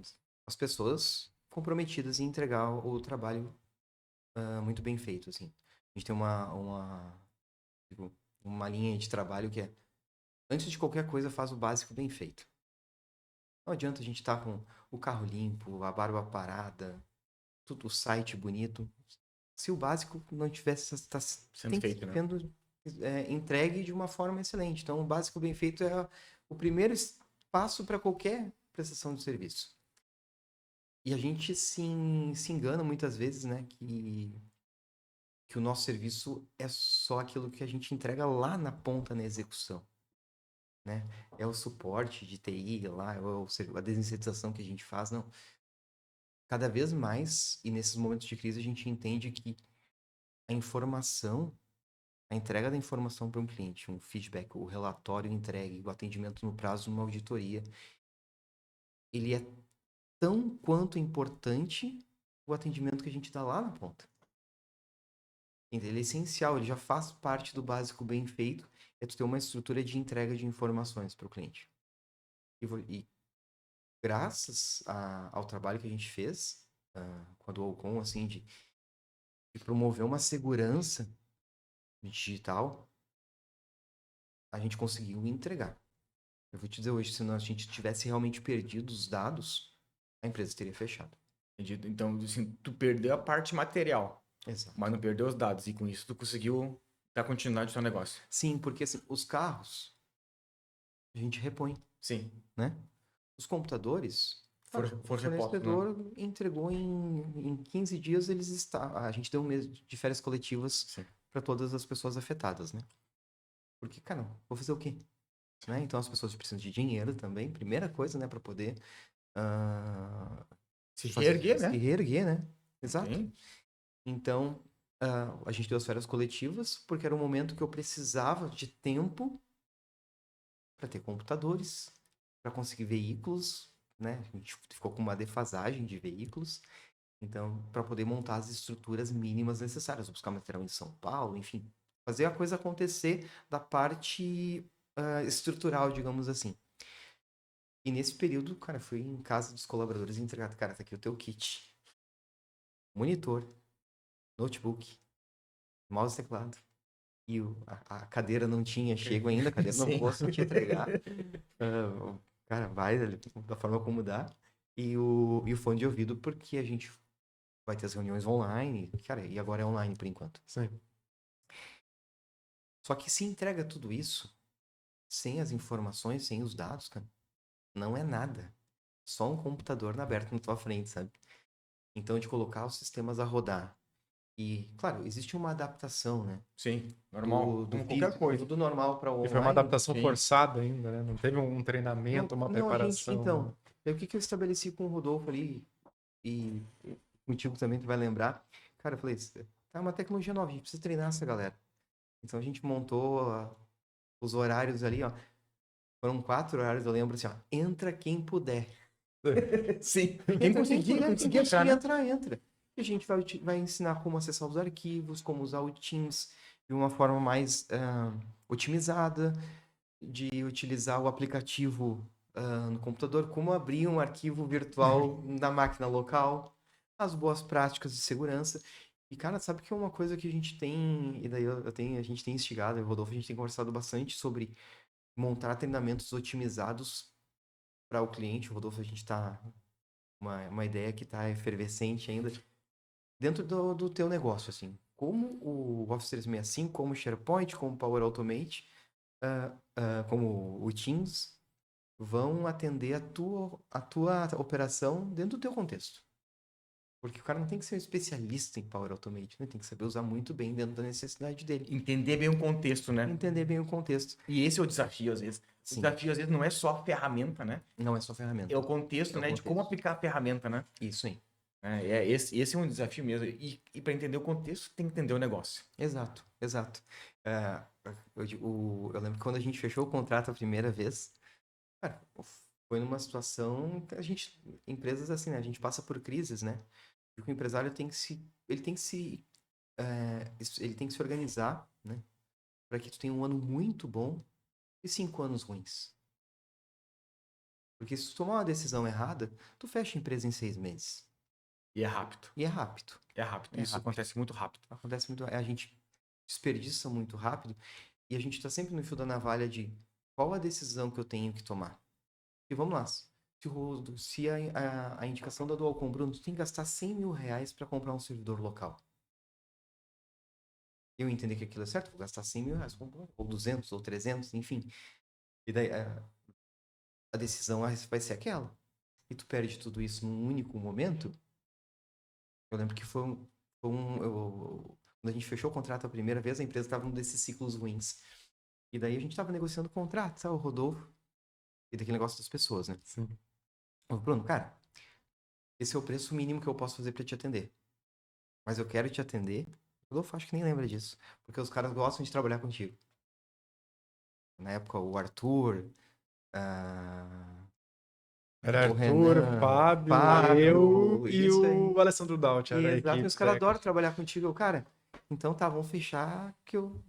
As pessoas comprometidas em entregar o trabalho muito bem feito, assim. A gente tem tipo, uma linha de trabalho que é, antes de qualquer coisa, faz o básico bem feito. Não adianta a gente estar com o carro limpo, a barba parada, tudo o site bonito. Se o básico não tivesse, Sendo tem que feito, ser né? sendo entregue de uma forma excelente. Então, o básico bem feito é o primeiro passo para qualquer prestação de serviço. E a gente se engana muitas vezes, né, que o nosso serviço é só aquilo que a gente entrega lá na ponta na execução, né? É o suporte de TI lá, a desinsetização que a gente faz, não. Cada vez mais, e nesses momentos de crise, a gente entende que a informação, a entrega da informação para um cliente, um feedback, o relatório entregue, o atendimento no prazo, uma auditoria, ele é tão quanto importante o atendimento que a gente dá lá na ponta. Ele é essencial, ele já faz parte do básico bem feito, é tu ter uma estrutura de entrega de informações para o cliente. E graças ao trabalho que a gente fez com a Dualcom, assim, de promover uma segurança digital, a gente conseguiu entregar. Eu vou te dizer hoje, se a gente tivesse realmente perdido os dados, a empresa teria fechado. Entendido? Então, assim, tu perdeu a parte material, Exato. mas não perdeu os dados. E com isso tu conseguiu dar continuidade ao teu negócio. Sim, porque assim, os carros a gente repõe, Sim. né? Os computadores, For o reposto, né? fornecedor entregou em 15 dias, a gente deu um mês de férias coletivas Sim. para todas as pessoas afetadas, né? Porque, cara, vou fazer o quê? Né? Então as pessoas precisam de dinheiro também, primeira coisa, né, para poder Se reerguer, se né? reerguer, né? Exato. Sim. Então, a gente deu as férias coletivas porque era um momento que eu precisava de tempo para ter computadores, para conseguir veículos, né? A gente ficou com uma defasagem de veículos, então, para poder montar as estruturas mínimas necessárias, buscar material em São Paulo, enfim, fazer a coisa acontecer da parte estrutural, digamos assim. E nesse período, cara, fui em casa dos colaboradores e entregar, cara, tá aqui o teu kit. Monitor, notebook, mouse e teclado. E a cadeira não tinha chego ainda, a cadeira não Sim. posso te entregar. Cara, vai da forma como dá. E o fone de ouvido, porque a gente vai ter as reuniões online. Cara, e agora é online por enquanto. Sim. Só que se entrega tudo isso sem as informações, sem os dados, cara, não é nada. Só um computador aberto na tua frente, sabe? Então, de colocar os sistemas a rodar. E, claro, existe uma adaptação, né? Sim, normal. Do Como qualquer físico, coisa. do normal para o E foi uma online. adaptação sim. forçada ainda, né? Não teve um treinamento, uma Não, preparação. então, o que eu estabeleci com o Rodolfo ali, e contigo também, tu vai lembrar. Cara, eu falei, tá uma tecnologia nova, a gente precisa treinar essa galera. Então a gente montou os horários ali, ó. Foram 4 horários, eu lembro assim, ó. Entra quem puder. Sim. Quem conseguir entrar, né? Entra. E a gente vai ensinar como acessar os arquivos, como usar o Teams de uma forma mais otimizada, de utilizar o aplicativo no computador, como abrir um arquivo virtual na máquina local, as boas práticas de segurança. E, cara, sabe que é uma coisa que a gente tem, e daí a gente tem instigado, eu e o Rodolfo, a gente tem conversado bastante sobre montar treinamentos otimizados para o cliente. O Rodolfo, a gente está uma ideia que está efervescente ainda dentro do teu negócio, assim. Como o Office 365, como o SharePoint, como o Power Automate, como o Teams, vão atender a tua operação dentro do teu contexto. Porque o cara não tem que ser um especialista em Power Automate, né? Tem que saber usar muito bem dentro da necessidade dele. Entender bem o contexto, né? Entender bem o contexto. E esse é o desafio, às vezes. Sim. O desafio, às vezes, não é só a ferramenta, né? Não é só ferramenta. É o contexto, É o né? De como contexto. aplicar a ferramenta, né? Isso aí. Esse é um desafio mesmo. E para entender o contexto, tem que entender o negócio. Exato. Eu lembro que quando a gente fechou o contrato a primeira vez, cara, foi numa situação que empresas assim, né? A gente passa por crises, né? E o empresário ele tem que se organizar, né? Para que tu tenha um ano muito bom e 5 anos ruins. Porque se tu tomar uma decisão errada, tu fecha a empresa em 6 meses. E é rápido. E é rápido. É rápido. É Isso rápido. acontece muito rápido. A gente desperdiça muito rápido e a gente está sempre no fio da navalha de qual a decisão que eu tenho que tomar. E vamos lá. Se a indicação da Dualcom, Bruno, tu tem que gastar 100 mil reais para comprar um servidor local. Eu entender que aquilo é certo, vou gastar 100 mil reais, ou 200, ou 300, enfim. E daí a decisão vai ser aquela. E tu perde tudo isso num único momento. Eu lembro que quando a gente fechou o contrato a primeira vez, a empresa estava num desses ciclos ruins. E daí a gente estava negociando o contrato, sabe, o Rodolfo, e daquele negócio das pessoas, né? Sim. Bruno, cara, esse é o preço mínimo que eu posso fazer para te atender. Mas eu quero te atender. O Rodolfo acho que nem lembra disso, porque os caras gostam de trabalhar contigo. Na época, o Arthur, Era o Arthur, Renan, Fábio, eu e isso aí. o Alessandro Daut, era a Exato, equipe e os caras técnica. adoram trabalhar contigo. Cara, então tá, vamos fechar que eu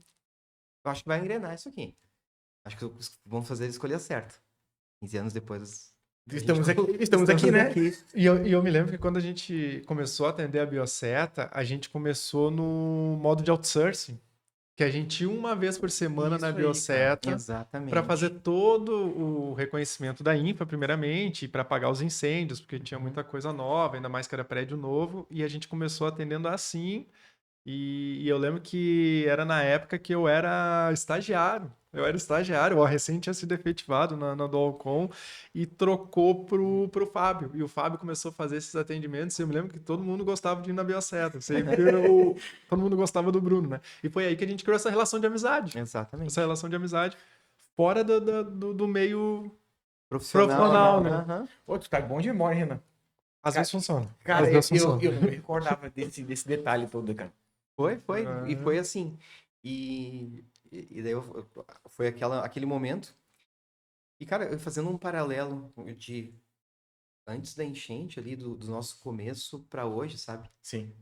acho que vai engrenar isso aqui. Acho que vamos fazer a escolha certa. 15 anos depois. Estamos aqui, né? E eu me lembro que quando a gente começou a atender a Bioseta, a gente começou no modo de outsourcing, que a gente ia uma vez por semana Isso na aí, Bioseta cara. Exatamente. para fazer todo o reconhecimento da infra, primeiramente, e para apagar os incêndios, porque tinha muita coisa nova, ainda mais que era prédio novo, e a gente começou atendendo assim. E eu lembro que era na época que eu era estagiário. O recém tinha sido efetivado na Dualcom e trocou pro Fábio. E o Fábio começou a fazer esses atendimentos. E eu me lembro que todo mundo gostava de ir na Bioseta. Todo mundo gostava do Bruno, né? E foi aí que a gente criou essa relação de amizade. Exatamente. Essa relação de amizade fora do meio Profissional, né? Uhum. Pô, tu tá bom de memória, Renan. Às vezes funciona. Cara, Às vezes eu funciona. não me recordava desse detalhe todo, cara. Foi. E foi assim. E daí foi aquele momento. E, cara, eu fazendo um paralelo de antes da enchente ali, do nosso começo para hoje, sabe? Sim.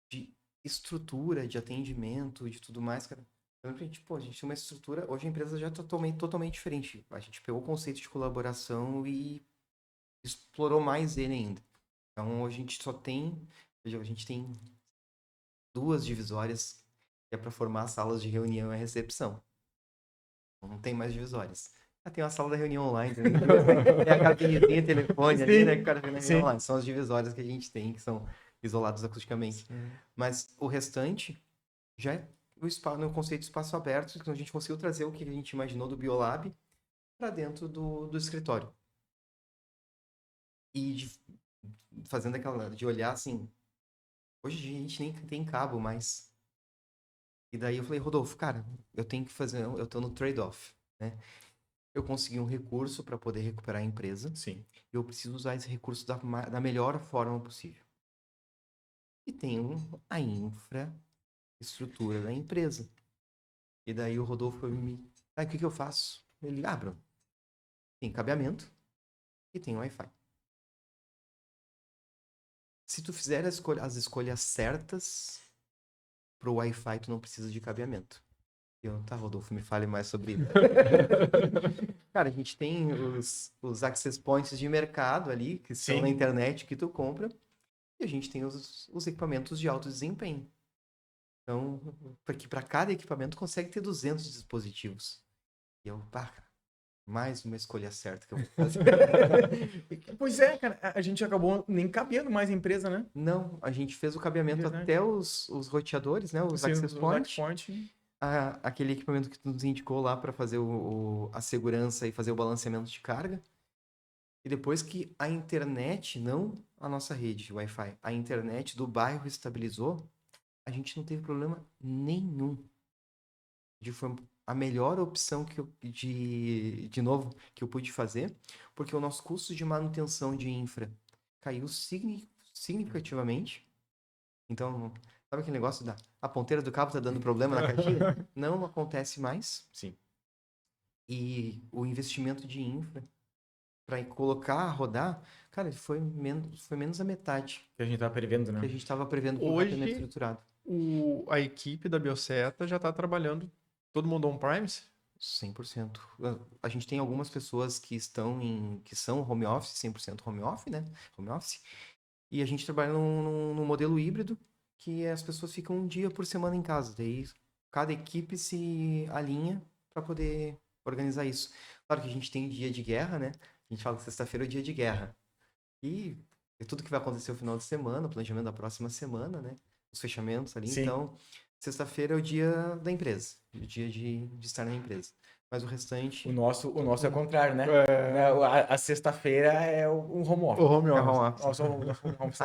De estrutura, de atendimento, de tudo mais, cara. Eu lembro que a gente tem uma estrutura. Hoje a empresa já tá totalmente diferente. A gente pegou o conceito de colaboração e explorou mais ele ainda. Então, hoje a gente tem 2 divisórias que é para formar salas de reunião e recepção. Não tem mais divisórias. Tem uma sala da reunião online também. Tem a cabinezinha, telefone ali, né? Que o cara vê na reunião online. São as divisórias que a gente tem, que são isolados acusticamente. Mas o restante já é no conceito de espaço aberto, então a gente conseguiu trazer o que a gente imaginou do Biolab para dentro do escritório. E fazendo aquela, de olhar assim, hoje a gente nem tem cabo mais. E daí eu falei, Rodolfo, cara, eu tenho que fazer, eu tô no trade-off, né? Eu consegui um recurso para poder recuperar a empresa. Sim. E eu preciso usar esse recurso da melhor forma possível. E tenho a infraestrutura da empresa. E daí o Rodolfo me... o que eu faço? Ele, Bruno, tem cabeamento e tem Wi-Fi. Se tu fizer as escolhas certas pro Wi-Fi, tu não precisa de cabeamento. Tá, Rodolfo, me fale mais sobre isso. Cara, a gente tem os access points de mercado ali, que são na internet que tu compra, e a gente tem os equipamentos de alto desempenho. Então, porque para cada equipamento consegue ter 200 dispositivos. E mais uma escolha certa que eu vou fazer. Pois é, cara, a gente acabou nem cabendo mais em empresa, né? Não, a gente fez o cabeamento até os roteadores, né? Os access points. Aquele equipamento que tu nos indicou lá para fazer a segurança e fazer o balanceamento de carga. E depois que a internet, não a nossa rede Wi-Fi, a internet do bairro estabilizou, a gente não teve problema nenhum. Foi a melhor opção de novo, que eu pude fazer, porque o nosso custo de manutenção de infra caiu significativamente. Então, sabe aquele negócio a ponteira do cabo tá dando problema na caixinha? Não acontece mais. Sim. E o investimento de infra para colocar a rodar, cara, foi menos a metade. Que a gente tava prevendo, né? Que a gente tava prevendo com o Hoje, cabeamento estruturado. A equipe da Bioseta já está trabalhando, todo mundo on-premise? 100%. A gente tem algumas pessoas que são home office, 100% home office, né? Home office. E a gente trabalha num modelo híbrido, que as pessoas ficam um dia por semana em casa. Daí cada equipe se alinha para poder organizar isso. Claro que a gente tem dia de guerra, né? A gente fala que sexta-feira é o dia de guerra. E tudo que vai acontecer no final de semana, o planejamento da próxima semana, né? Os fechamentos ali. Sim. Então, sexta-feira é o dia da empresa, o dia de estar na empresa. Mas o restante... O nosso é o contrário, né? A sexta-feira é o home office. O home office. É home office.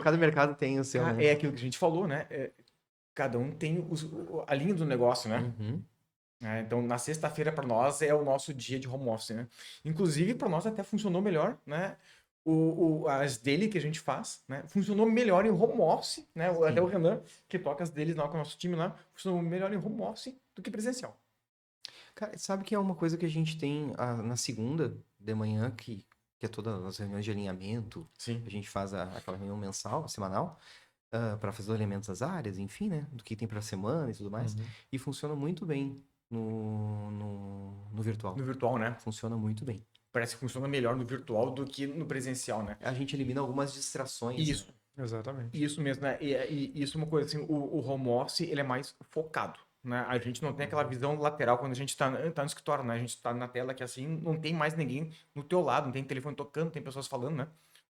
Cada mercado tem o seu... É aquilo que a gente falou, né? Cada um tem a linha do negócio, né? Uhum. Então, na sexta-feira, para nós, é o nosso dia de home office, né? Inclusive, para nós até funcionou melhor, né? As daily que a gente faz, né? Funcionou melhor em home office, né? Até o Renan, que toca as dailies lá com o nosso time lá, funcionou melhor em home office do que presencial. Cara, sabe que é uma coisa que a gente tem na segunda de manhã, que é todas as reuniões de alinhamento. Sim. A gente faz aquela reunião mensal, semanal, para fazer os elementos das áreas, enfim, né? Do que tem para a semana e tudo mais. Uhum. E funciona muito bem no virtual. No virtual, né? Funciona muito bem. Parece que funciona melhor no virtual do que no presencial, né? A gente elimina algumas distrações. Isso. Né? Exatamente. Isso mesmo, né? E isso é uma coisa assim, o home office, ele é mais focado, né? A gente não tem aquela visão lateral quando a gente tá no escritório, né? A gente tá na tela que assim, não tem mais ninguém no teu lado, não tem telefone tocando, não tem pessoas falando, né?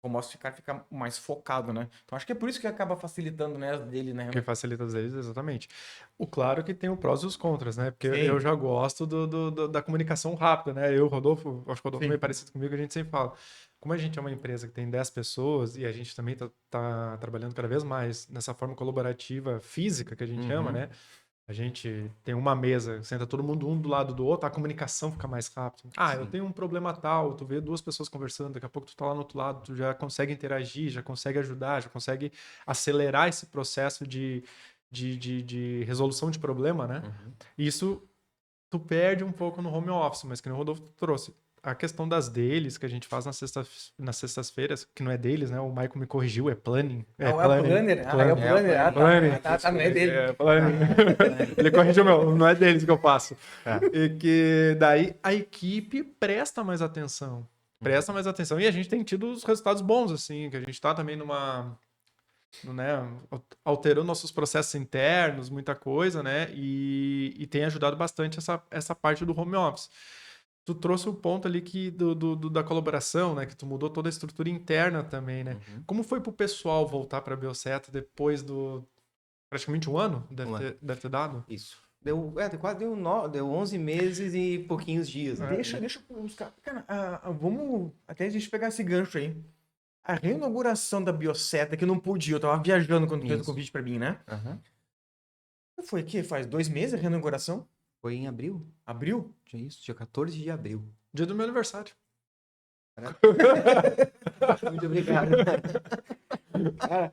O home office fica mais focado, né? Então acho que é por isso que acaba facilitando, né, as dele, né? Que facilita as deles, exatamente. O claro que tem o prós e os contras, né? Porque Sim. eu já gosto da comunicação rápida, né? Eu, Rodolfo, acho que o Rodolfo é meio parecido comigo, a gente sempre fala. Como a gente é uma empresa que tem 10 pessoas e a gente também tá trabalhando cada vez mais nessa forma colaborativa física que a gente chama, né? A gente tem uma mesa, senta todo mundo um do lado do outro, a comunicação fica mais rápida. Eu tenho um problema tal, tu vê duas pessoas conversando, daqui a pouco tu tá lá no outro lado, tu já consegue interagir, já consegue ajudar, já consegue acelerar esse processo de resolução de problema, né? Isso tu perde um pouco no home office, mas que nem o Rodolfo trouxe. A questão das deles, que a gente faz nas sextas-feiras, que não é deles, né? O Michael me corrigiu, é planning. É o planner? É o planner. Planning. Não é dele. É planning. Ele corrigiu, não é deles que eu faço. E que daí a equipe presta mais atenção. E a gente tem tido os resultados bons, assim, que a gente tá também né, alterando nossos processos internos, muita coisa, né? E tem ajudado bastante essa parte do home office. Tu trouxe o ponto ali da colaboração, né? Que tu mudou toda a estrutura interna também, né? Como foi pro pessoal voltar para a Bioseta depois praticamente um ano, Um ano. deve ter dado. Isso. Deu 11 meses e pouquinhos dias, né? Deixa eu buscar. Cara, vamos até a gente pegar esse gancho aí. A reinauguração da Bioseta, que eu não pude ir, eu tava viajando quando tu fez o Isso. convite pra mim, né? Aham. Foi aqui, faz 2 meses a reinauguração? Foi em abril. Abril? Tinha isso, dia 14 de abril. Dia do meu aniversário. Muito obrigado. Cara,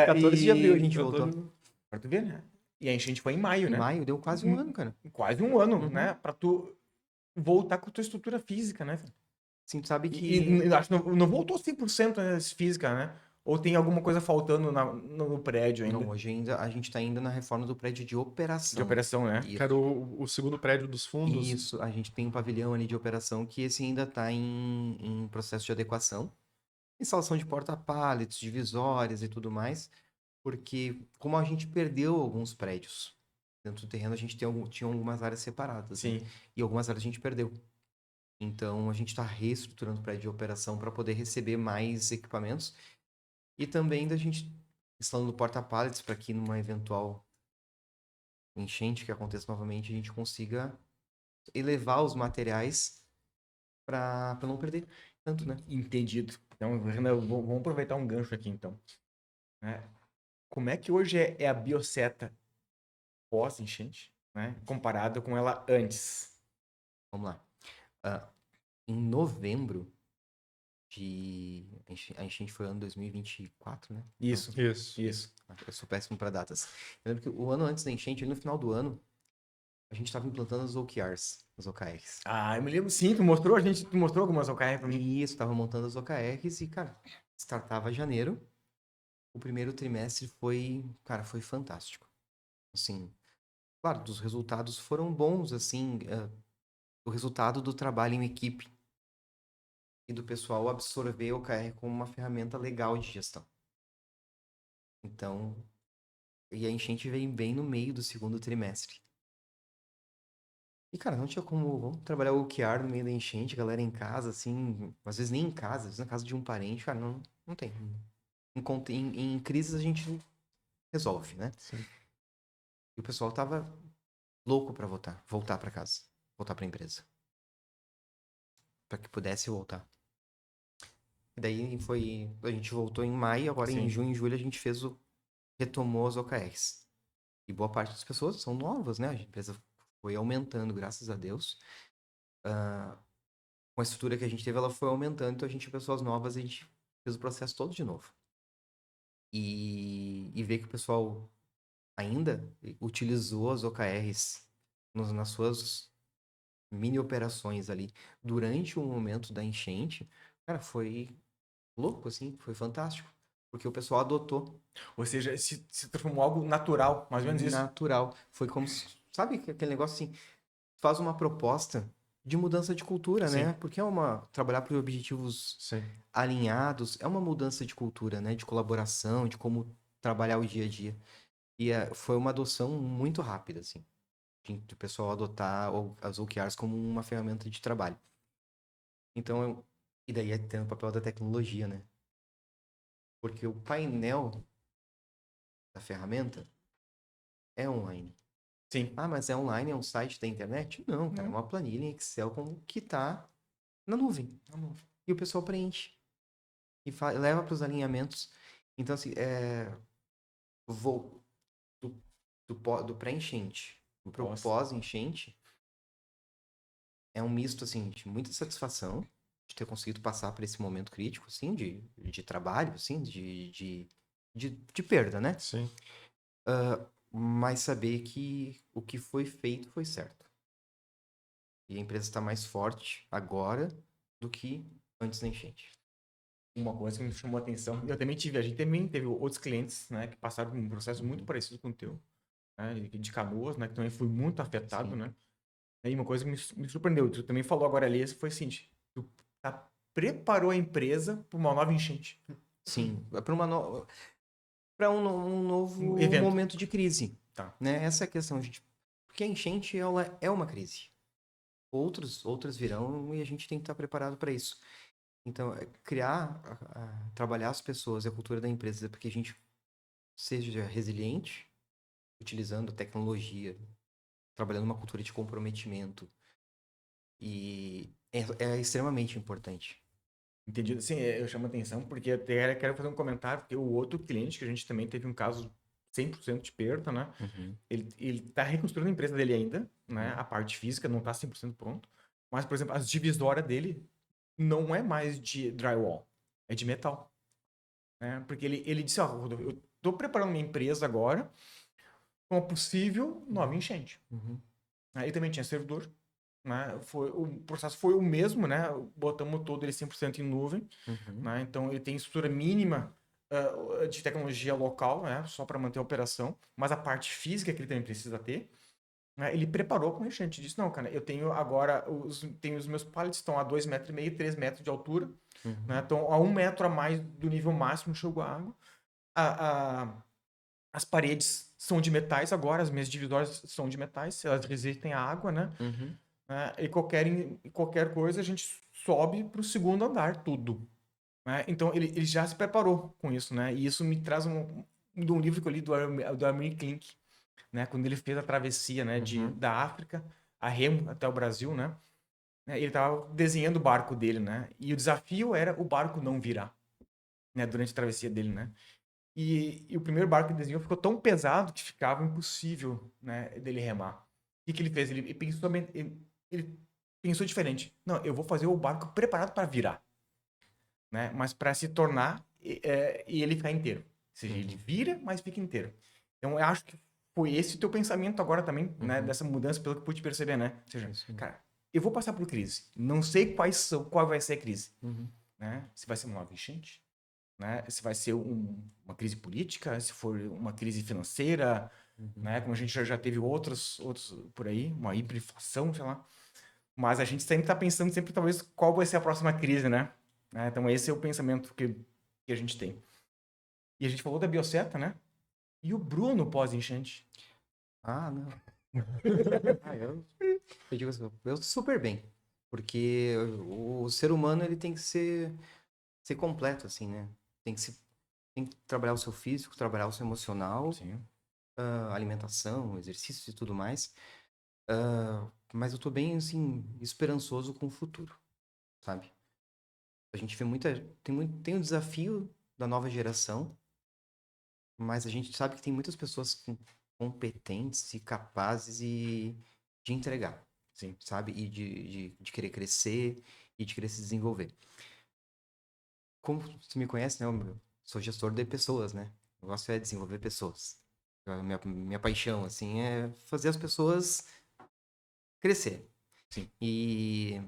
14 de abril a gente voltou. Pra tu ver, né? E a enchente foi em maio, Em né? maio, deu quase um ano, cara. Quase um ano, Uhum. né? Pra tu voltar com a tua estrutura física, né? Sim, tu sabe que... E acho que não voltou 100% né, física, né? Ou tem alguma coisa faltando no prédio ainda? Não, hoje ainda a gente tá ainda na reforma do prédio de operação. De operação, né? Isso. Que era o segundo prédio dos fundos. Isso, a gente tem um pavilhão ali de operação que esse ainda está em processo de adequação. Instalação de porta-pallets, divisórias e tudo mais, porque como a gente perdeu alguns prédios dentro do terreno, a gente tinha algumas áreas separadas, né? Sim. E algumas áreas a gente perdeu. Então a gente está reestruturando o prédio de operação para poder receber mais equipamentos e também da gente instalando porta-pallets para que numa eventual enchente que aconteça novamente, a gente consiga elevar os materiais para não perder tanto, né? Entendido. Então, Renan, vamos aproveitar um gancho aqui, então. Né? Como é que hoje é a Bioseta pós-enchente, né? Comparado com ela antes? Vamos lá. Em novembro a enchente foi ano 2024, né? Isso. Isso. Eu sou péssimo para datas. Eu lembro que o ano antes da enchente, ali no final do ano, a gente estava implantando as OKRs, as OKRs. Eu me lembro, sim, tu mostrou algumas OKR pra mim. E isso, estava montando as OKRs e, cara, startava janeiro. O primeiro trimestre foi fantástico. Assim, claro, os resultados foram bons, assim, o resultado do trabalho em equipe e do pessoal absorver o OKR como uma ferramenta legal de gestão. Então, e a enchente veio bem no meio do segundo trimestre. E, cara, não tinha como, vamos trabalhar o OKR no meio da enchente, galera em casa, assim, às vezes nem em casa, às vezes na casa de um parente, cara, não tem. Em crises a gente resolve, né? Sim. E o pessoal tava louco pra voltar pra casa, voltar pra empresa. Pra que pudesse voltar. E daí a gente voltou em maio, agora Sim. em junho e julho a gente retomou as OKRs. E boa parte das pessoas são novas, né? A empresa foi aumentando, graças a Deus. Com a estrutura que a gente teve, ela foi aumentando, então a gente tinha pessoas novas e a gente fez o processo todo de novo. E ver que o pessoal ainda utilizou as OKRs nas suas mini operações ali durante o momento da enchente, cara, foi louco, assim, foi fantástico. Porque o pessoal adotou. Ou seja, se transformou algo natural, mais ou menos isso. Natural. Foi como sabe aquele negócio assim, faz uma proposta de mudança de cultura, Sim. né? Porque trabalhar por objetivos Sim. alinhados é uma mudança de cultura, né? De colaboração, de como trabalhar o dia a dia. E foi uma adoção muito rápida, assim. De o pessoal adotar as OKRs como uma ferramenta de trabalho. Então, e daí tem o papel da tecnologia, né? Porque o painel da ferramenta é online. Sim. Mas é online, é um site da internet? Não, cara, é uma planilha em Excel que tá na nuvem. E o pessoal preenche. E leva para os alinhamentos. Então, assim, vou do pré-enchente pro pós-enchente é um misto, assim, de muita satisfação de ter conseguido passar por esse momento crítico, assim, de trabalho, assim, de perda, né? Sim. Mas saber que o que foi feito foi certo. E a empresa está mais forte agora do que antes da enchente. Uma coisa que me chamou a atenção, a gente também teve outros clientes, né, que passaram por um processo muito parecido com o teu, né, de Canoas, né, que também foi muito afetado, Sim. né. E uma coisa que me surpreendeu, tu também falou agora ali, foi assim, tu preparou a empresa para uma nova enchente. Sim, para um novo Evento. momento de crise. Tá. Né? Essa é a questão, gente. Porque a enchente, ela é uma crise. Outras virão e a gente tem que estar preparado para isso. Então, trabalhar as pessoas e a cultura da empresa para que a gente seja resiliente utilizando tecnologia, trabalhando uma cultura de comprometimento. E é extremamente importante. Entendido. Sim, eu chamo a atenção porque até quero fazer um comentário, porque o outro cliente, que a gente também teve um caso 100% de perda, né? Ele tá reconstruindo a empresa dele ainda, né? A parte física não tá 100% pronto. Mas, por exemplo, as divisórias dele não é mais de drywall, é de metal. Né? Porque ele disse, ó, Rodolfo, eu tô preparando minha empresa agora com uma possível nova enchente. Aí também tinha servidor, né? O processo foi o mesmo, né? Botamos todo ele 100% em nuvem, né? Então ele tem estrutura mínima de tecnologia local, né? Só para manter a operação, mas a parte física que ele também precisa ter, né? Ele preparou com a enchente. Disse, não, cara, eu tenho agora, tenho os meus pallets estão a 2,5 metros, 3 metros de altura, né? Então a 1 metro a mais do nível máximo chegou a água. As paredes são de metais agora, as minhas divisórias são de metais, elas resistem à água, né? E qualquer coisa a gente sobe para o segundo andar, tudo. Né? Então ele já se preparou com isso, né? E isso me traz de um livro que eu li do Armin Klink, né? Quando ele fez a travessia, né? Da África a remo até o Brasil, né? Ele estava desenhando o barco dele, né? E o desafio era o barco não virar, né? Durante a travessia dele, né? E o primeiro barco que ele desenhou ficou tão pesado que ficava impossível, né, dele remar. O que ele fez? Ele pensou diferente. Não, eu vou fazer o barco preparado para virar, né? Mas para se tornar e ele ficar inteiro. Ou seja, ele vira, mas fica inteiro. Então eu acho que foi esse o teu pensamento agora também, né? Dessa mudança, pelo que eu pude perceber, né? Ou seja, cara, eu vou passar por crise. Não sei qual vai ser a crise, né? Se vai ser uma nova enchente, né? Se vai ser uma crise política, se for uma crise financeira, né? Como a gente já teve outros por aí, uma hiperinflação, sei lá. Mas a gente sempre está pensando sempre talvez qual vai ser a próxima crise, né? Então esse é o pensamento que a gente tem. E a gente falou da bioseta, né? E o Bruno pós-enchente? Não. Eu digo assim, eu super bem. Porque o ser humano, ele tem que ser completo, assim, né? Tem que trabalhar o seu físico, trabalhar o seu emocional, Sim. alimentação, exercícios e tudo mais. Mas eu tô bem, assim, esperançoso com o futuro, sabe? A gente vê tem um desafio da nova geração, mas a gente sabe que tem muitas pessoas competentes e capazes de entregar, Sim. sabe? E de querer crescer e de querer se desenvolver. Como você me conhece, né? Eu sou gestor de pessoas, né? O negócio é desenvolver pessoas. Minha paixão, assim, é fazer as pessoas crescer. Sim. E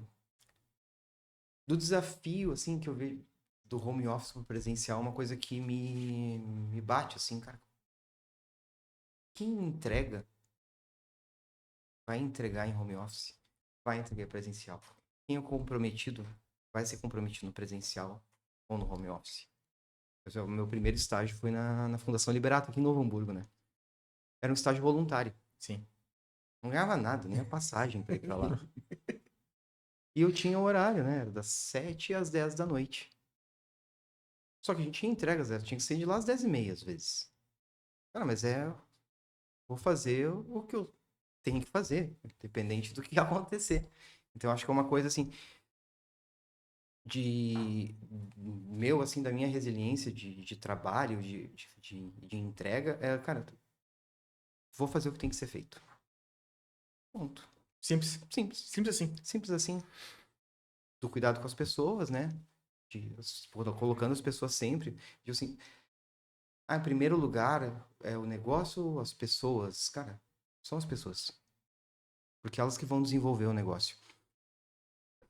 do desafio, assim, que eu vejo do home office pro presencial, uma coisa que me bate, assim, cara. Quem entrega, vai entregar em home office, vai entregar presencial. Quem é comprometido, vai ser comprometido no presencial ou no home office. O meu primeiro estágio foi na Fundação Liberato, aqui em Novo Hamburgo, né? Era um estágio voluntário. Sim. Não ganhava nada, nem a passagem pra ir pra lá. E eu tinha o horário, né? Era das 7 às 10 da noite. Só que a gente tinha entregas, tinha que ser de lá às 10h30, às vezes. Cara, mas vou fazer o que eu tenho que fazer, independente do que acontecer. Então, eu acho que é uma coisa, assim, assim, da minha resiliência de trabalho, de entrega, cara, vou fazer o que tem que ser feito. Ponto. Simples. Simples. Simples assim. Simples assim. Do cuidado com as pessoas, né? Colocando as pessoas sempre. De assim, em primeiro lugar, é o negócio, as pessoas. Cara, são as pessoas. Porque elas que vão desenvolver o negócio.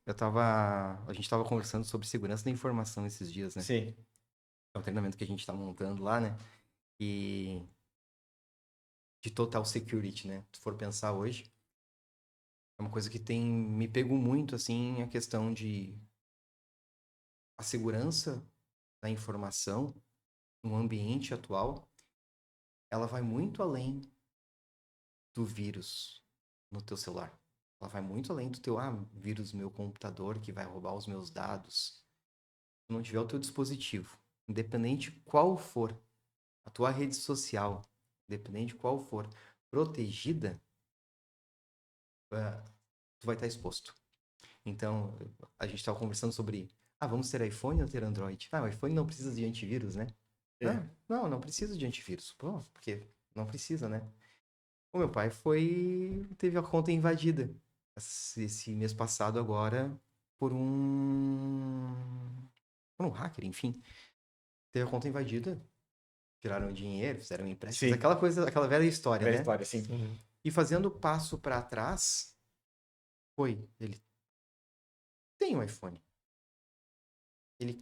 A gente tava conversando sobre segurança da informação esses dias, né? Sim. É o treinamento que a gente tá montando lá, né? E de total security, né? Se for pensar hoje, é uma coisa que tem me pego muito, assim, a questão de a segurança da informação no ambiente atual, ela vai muito além do vírus no teu celular. Ela vai muito além do teu, vírus no meu computador que vai roubar os meus dados. Se não tiver o teu dispositivo, independente qual for a tua rede social, dependente de qual for, protegida, tu vai estar exposto. Então, a gente estava conversando sobre, vamos ter iPhone ou ter Android? O iPhone não precisa de antivírus, né? Não precisa de antivírus. Pô, porque não precisa, né? O meu pai teve a conta invadida esse mês passado agora por um hacker, enfim. Teve a conta invadida, tiraram dinheiro, fizeram empréstimos, Sim. aquela coisa, aquela velha história, Velha né? história, sim. E fazendo passo para trás, ele tem um iPhone. Ele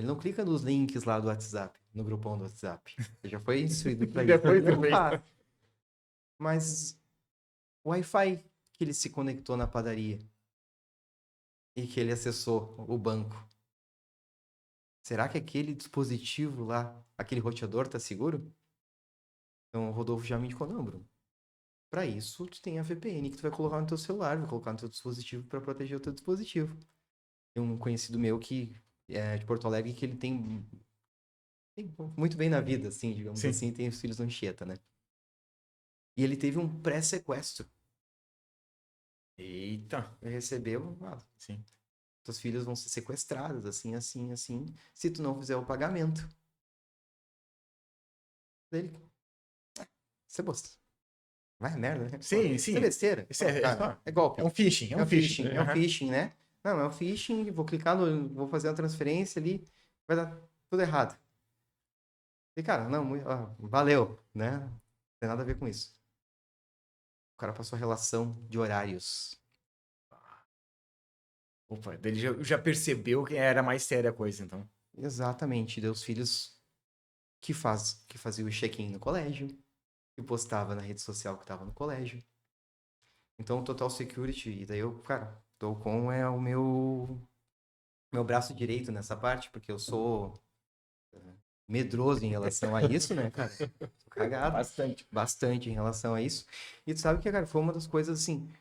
não clica nos links lá do WhatsApp, no grupão do WhatsApp. Ele já foi instruído para isso. Depois Ele do não mês. faz. Mas o Wi-Fi que ele se conectou na padaria e que ele acessou o banco, será que aquele dispositivo lá, aquele roteador, tá seguro? Então o Rodolfo já me indicou, não, Bruno. Para isso, tu tem a VPN que tu vai colocar no teu celular, vai colocar no teu dispositivo para proteger o teu dispositivo. Tem um conhecido meu que é de Porto Alegre que ele tem muito bem na vida, assim, digamos Sim. assim, tem os filhos no Anchieta, né? E ele teve um pré-sequestro. Eita. Ele recebeu, Sim. teus filhos vão ser sequestrados, assim, assim, assim, se tu não fizer o pagamento. Ele, isso é bosta. Vai merda, né? Sim, Isso sim. é besteira. Isso é, Cara, é golpe. é um phishing. É um phishing, Aham. né? Não, é um phishing, vou clicar vou fazer uma transferência ali, vai dar tudo errado. E, cara, não, valeu, né? Não tem nada a ver com isso. O cara passou a relação de horários. Opa, ele já percebeu que era mais séria a coisa, então. Exatamente, deu os filhos que fazia o check-in no colégio, que postava na rede social que tava no colégio. Então, o Total Security, e daí cara, o Dolcon é o meu braço direito nessa parte, porque eu sou medroso em relação a isso, né, cara? Tô cagado. Bastante em relação a isso. E tu sabe que, cara, foi uma das coisas, assim,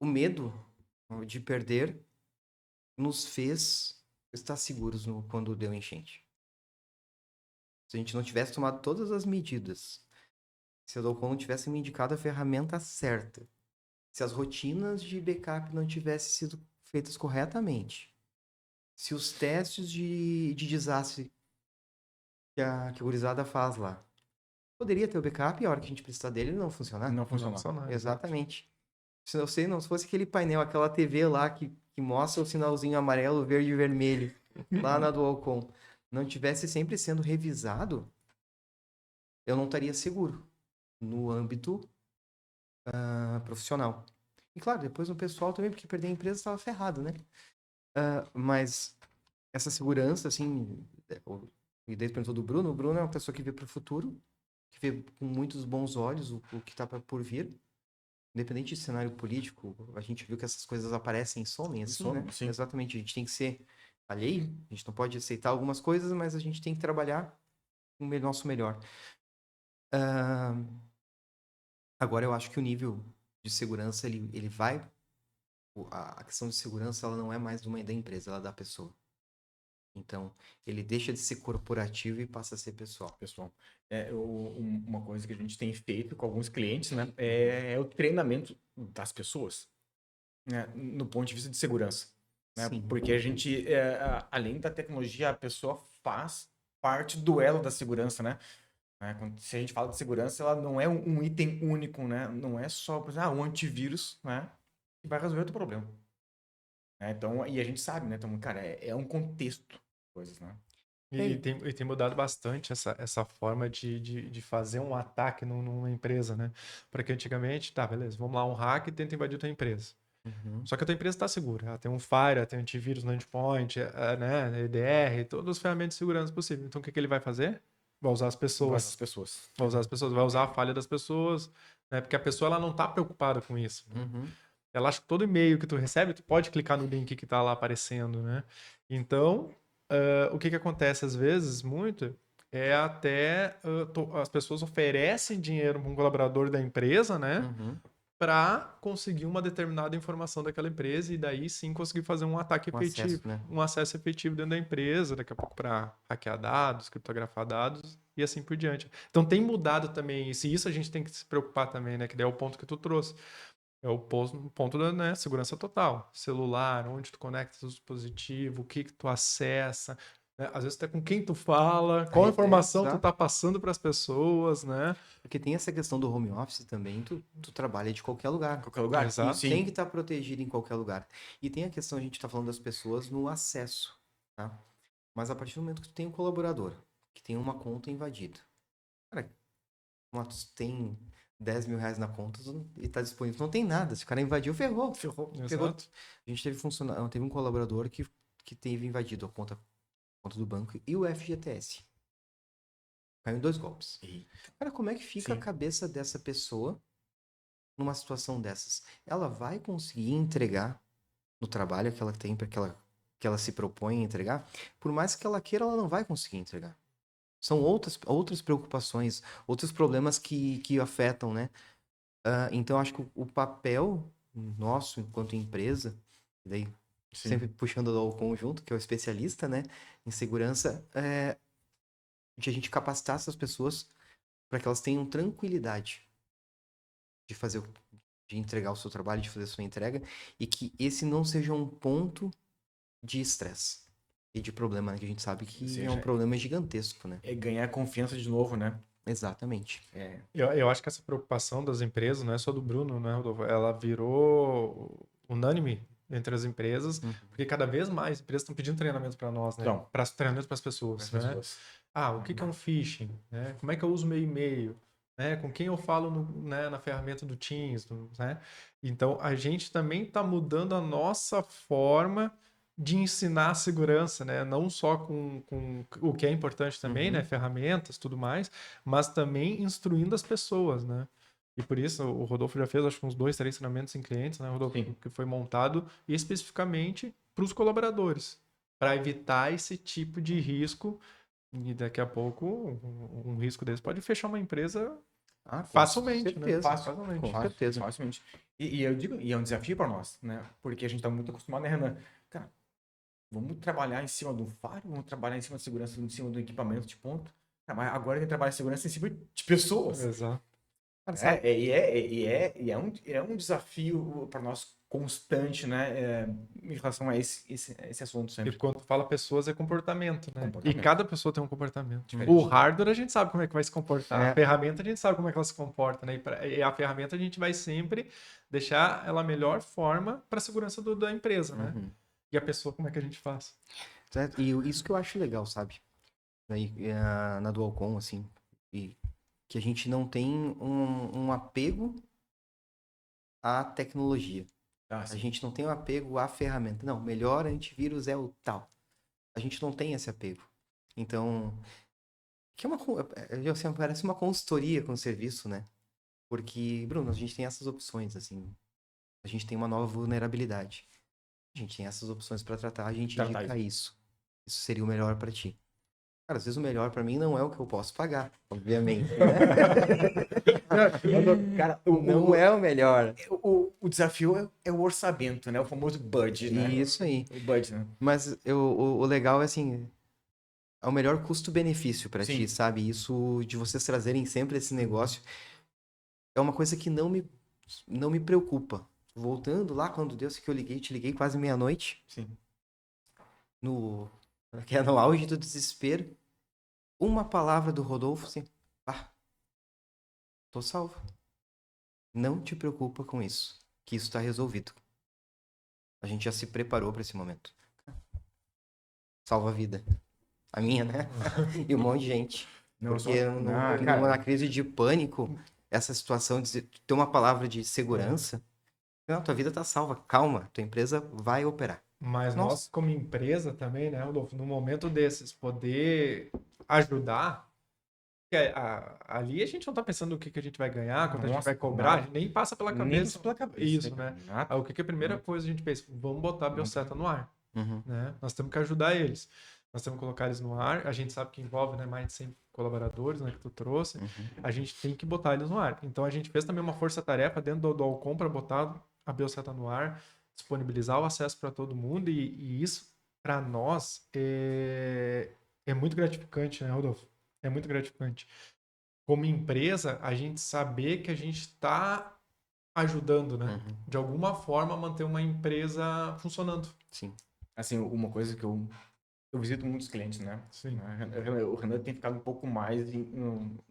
o medo de perder nos fez estar seguros quando deu enchente. Se a gente não tivesse tomado todas as medidas, se a Dolcon não tivesse me indicado a ferramenta certa, se as rotinas de backup não tivessem sido feitas corretamente, se os testes de desastre que a gurizada faz lá, poderia ter o backup e a hora que a gente precisar dele não funcionar? Não funcionou. Exatamente. Se eu sei, não, se fosse aquele painel, aquela TV lá que mostra o sinalzinho amarelo, verde e vermelho, lá na Dualcom, não tivesse sempre sendo revisado, eu não estaria seguro no âmbito profissional. E claro, depois no pessoal também, porque perder a empresa estava ferrado, né? Mas essa segurança, assim, e daí perguntou do Bruno, o Bruno é uma pessoa que vê para o futuro, que vê com muitos bons olhos o que está por vir. Independente de cenário político, a gente viu que essas coisas aparecem e somem, assim, né? Sim. Exatamente, a gente tem que ser alheio, a gente não pode aceitar algumas coisas, mas a gente tem que trabalhar o nosso melhor. Agora, eu acho que o nível de segurança, ele vai... A questão de segurança, ela não é mais da empresa, ela é da pessoa. Então, ele deixa de ser corporativo e passa a ser pessoal. Pessoal, uma coisa que a gente tem feito com alguns clientes, né, é o treinamento das pessoas, né, no ponto de vista de segurança. Né, Sim. porque a gente, além da tecnologia, a pessoa faz parte do elo da segurança, né? Se a gente fala de segurança, ela não é um item único, né? Não é só, por exemplo, um antivírus, né? Que vai resolver o teu problema. Então, e a gente sabe, né? Então, cara, é um contexto, coisas, né? E tem mudado bastante essa forma de fazer um ataque numa empresa, né? Porque antigamente, tá, beleza, vamos lá, um hack tenta invadir a tua empresa. Uhum. Só que a tua empresa está segura. Ela tem um Fire, ela tem um antivírus no endpoint, né? EDR, todas as ferramentas de segurança possíveis. Então, o que ele vai fazer? Vai usar as pessoas. Vai usar as pessoas, vai usar a falha das pessoas, né? Porque a pessoa ela não está preocupada com isso. Uhum. Ela acha que todo e-mail que tu recebe, tu pode clicar no link que está lá aparecendo, né? Então, o que acontece às vezes, muito, é até as pessoas oferecem dinheiro para um colaborador da empresa, né? Uhum. para conseguir uma determinada informação daquela empresa e daí sim conseguir fazer um ataque Um efetivo, acesso, né? um acesso efetivo dentro da empresa, daqui a pouco para hackear dados, criptografar dados e assim por diante. Então tem mudado também isso, e isso a gente tem que se preocupar também, né? Que daí é o ponto que tu trouxe. É o ponto da, né, segurança total. Celular, onde tu conecta o dispositivo, o que tu acessa, né? Às vezes até com quem tu fala, qual informação tu Exato. tá passando para as pessoas, né? Porque tem essa questão do home office também, tu trabalha de qualquer Em lugar. qualquer lugar. Exato. Sim. Tem que estar protegido em qualquer lugar. E tem a questão, a gente está falando das pessoas no acesso, tá? Mas a partir do momento que tu tem um colaborador, que tem uma conta invadida, cara, tu tem 10 mil reais na conta e tá disponível, não tem nada. Se o cara invadiu, ferrou. Ferrou. Exato. A gente teve um colaborador que teve invadido a conta do banco e o FGTS. Caiu em 2 golpes. Cara, como é que fica a Sim. cabeça dessa pessoa numa situação dessas? Ela vai conseguir entregar no trabalho que ela tem, que ela se propõe a entregar? Por mais que ela queira, ela não vai conseguir entregar. São outras preocupações, outros problemas que afetam, né? Então, acho que o papel nosso, enquanto empresa, e daí Sim. sempre puxando o conjunto, que é o especialista, né, em segurança, de a gente capacitar essas pessoas para que elas tenham tranquilidade de de entregar o seu trabalho, de fazer a sua entrega, e que esse não seja um ponto de estresse e de problema, né, que a gente sabe que é um problema gigantesco, né? É ganhar confiança de novo, né? Exatamente. Eu acho que essa preocupação das empresas não é só do Bruno, né, Rodolfo? Ela virou unânime entre as empresas, porque cada vez mais empresas estão pedindo treinamento para nós, né? Então, Para treinamento para as pessoas, né? O que é um phishing? Né? Como é que eu uso meu e-mail? Né? Com quem eu falo né, na ferramenta do Teams? Né? Então, a gente também está mudando a nossa forma de ensinar a segurança, né? Não só com o que é importante também, né? Ferramentas, tudo mais, mas também instruindo as pessoas, né? E por isso o Rodolfo já fez, acho que uns 2, 3 treinamentos em clientes, né, Rodolfo? Sim. Que foi montado especificamente para os colaboradores, para evitar esse tipo de risco. E daqui a pouco um risco desse pode fechar uma empresa facilmente, né? Facilmente. Com certeza. Facilmente. E eu digo, e é um desafio para nós, né? Porque a gente está muito acostumado, né, Renan? Cara, vamos trabalhar em cima do faro, vamos trabalhar em cima da segurança, em cima do equipamento de ponto. Mas agora tem que trabalhar segurança em cima de pessoas. Exato. É um desafio para nós constante, né? Em relação a esse assunto E sempre. quando fala pessoas, é comportamento, né? Comportamento. E cada pessoa tem um comportamento. Diferente. O hardware a gente sabe como é que vai se comportar. É. A ferramenta a gente sabe como é que ela se comporta, né? E a ferramenta a gente vai sempre deixar ela a melhor forma para a segurança da empresa, né? E a pessoa, como é que a gente faz? Certo? E isso que eu acho legal, sabe? Aí, na Dualcom, assim, e que a gente não tem um apego à tecnologia. A gente não tem um apego à ferramenta. Não, melhor antivírus é o tal. A gente não tem esse apego. Então, que é assim, parece uma consultoria com o serviço, né? Porque, Bruno, a gente tem essas opções, assim. A gente tem uma nova vulnerabilidade. A gente tem essas opções para tratar, a gente indica isso. Isso seria o melhor para ti. Cara, às vezes o melhor para mim não é o que eu posso pagar, obviamente, né? Cara, não é o melhor. O desafio é o orçamento, né? O famoso budget, né? Isso aí. O budget, né? Mas o legal é assim, é o melhor custo-benefício para ti, sabe? Isso de vocês trazerem sempre esse negócio é uma coisa que não me preocupa. Voltando lá quando Deus que eu te liguei quase meia-noite. Sim. Que é no auge do desespero. Uma palavra do Rodolfo, assim, tô salvo. Não te preocupa com isso, que isso tá resolvido. A gente já se preparou para esse momento. Salva a vida. A minha, né? E um monte de gente. Porque na crise de pânico, essa situação de ter uma palavra de segurança, não, tua vida tá salva, calma, tua empresa vai operar. Mas nós, como empresa também, né, Rodolfo, no momento desses, poder ajudar, porque ali a gente não tá pensando o que a gente vai ganhar, quanto a gente vai cobrar, nem passa pela cabeça. Isso, né? O que é a primeira coisa a gente pensa? Vamos botar a Bioseta no ar. Uhum. né? Nós temos que ajudar eles. Nós temos que colocar eles no ar. A gente sabe que envolve, né, mais de 100 colaboradores, né, que tu trouxe. Uhum. A gente tem que botar eles no ar. Então a gente fez também uma força-tarefa dentro do Alcon para botar a Bioseta no ar, disponibilizar o acesso para todo mundo e isso para nós é muito gratificante, né, Rodolfo? É muito gratificante. Como empresa, a gente saber que a gente está ajudando, né? Uhum. De alguma forma manter uma empresa funcionando. Sim. Assim, uma coisa que eu visito muitos clientes, né? Sim. O Renan tem ficado um pouco mais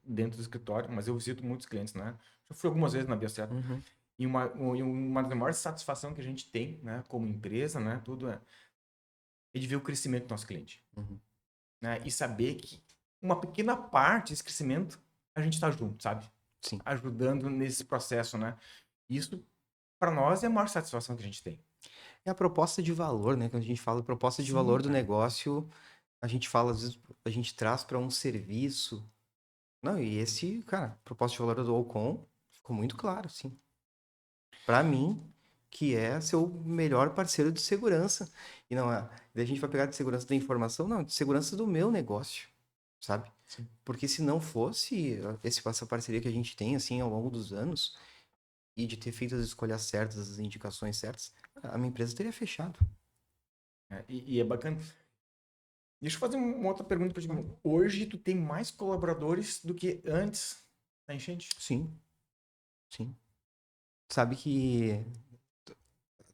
dentro do escritório, mas eu visito muitos clientes, né? Já fui algumas vezes na Bioseta. Uhum. E uma das maiores satisfações que a gente tem, né, como empresa, né, tudo é de ver o crescimento do nosso cliente, Uhum. né? E saber que uma pequena parte desse crescimento a gente está junto, sabe? Sim. Ajudando nesse processo, né? Isso, para nós, é a maior satisfação que a gente tem. É a proposta de valor, né? Quando a gente fala proposta de Sim, valor do cara. negócio, a gente fala, às vezes, a gente traz para um serviço. Não, e esse, cara, proposta de valor do Alcon ficou muito claro, sim. Para mim, que é seu melhor parceiro de segurança. E não é. Daí a gente vai pegar de segurança da informação, não, de segurança do meu negócio, sabe? Sim. Porque se não fosse essa parceria que a gente tem, assim, ao longo dos anos, e de ter feito as escolhas certas, as indicações certas, a minha empresa teria fechado. E é bacana. Deixa eu fazer uma outra pergunta para ti. Hoje, tu tem mais colaboradores do que antes da enchente? Sim, sim. Sabe que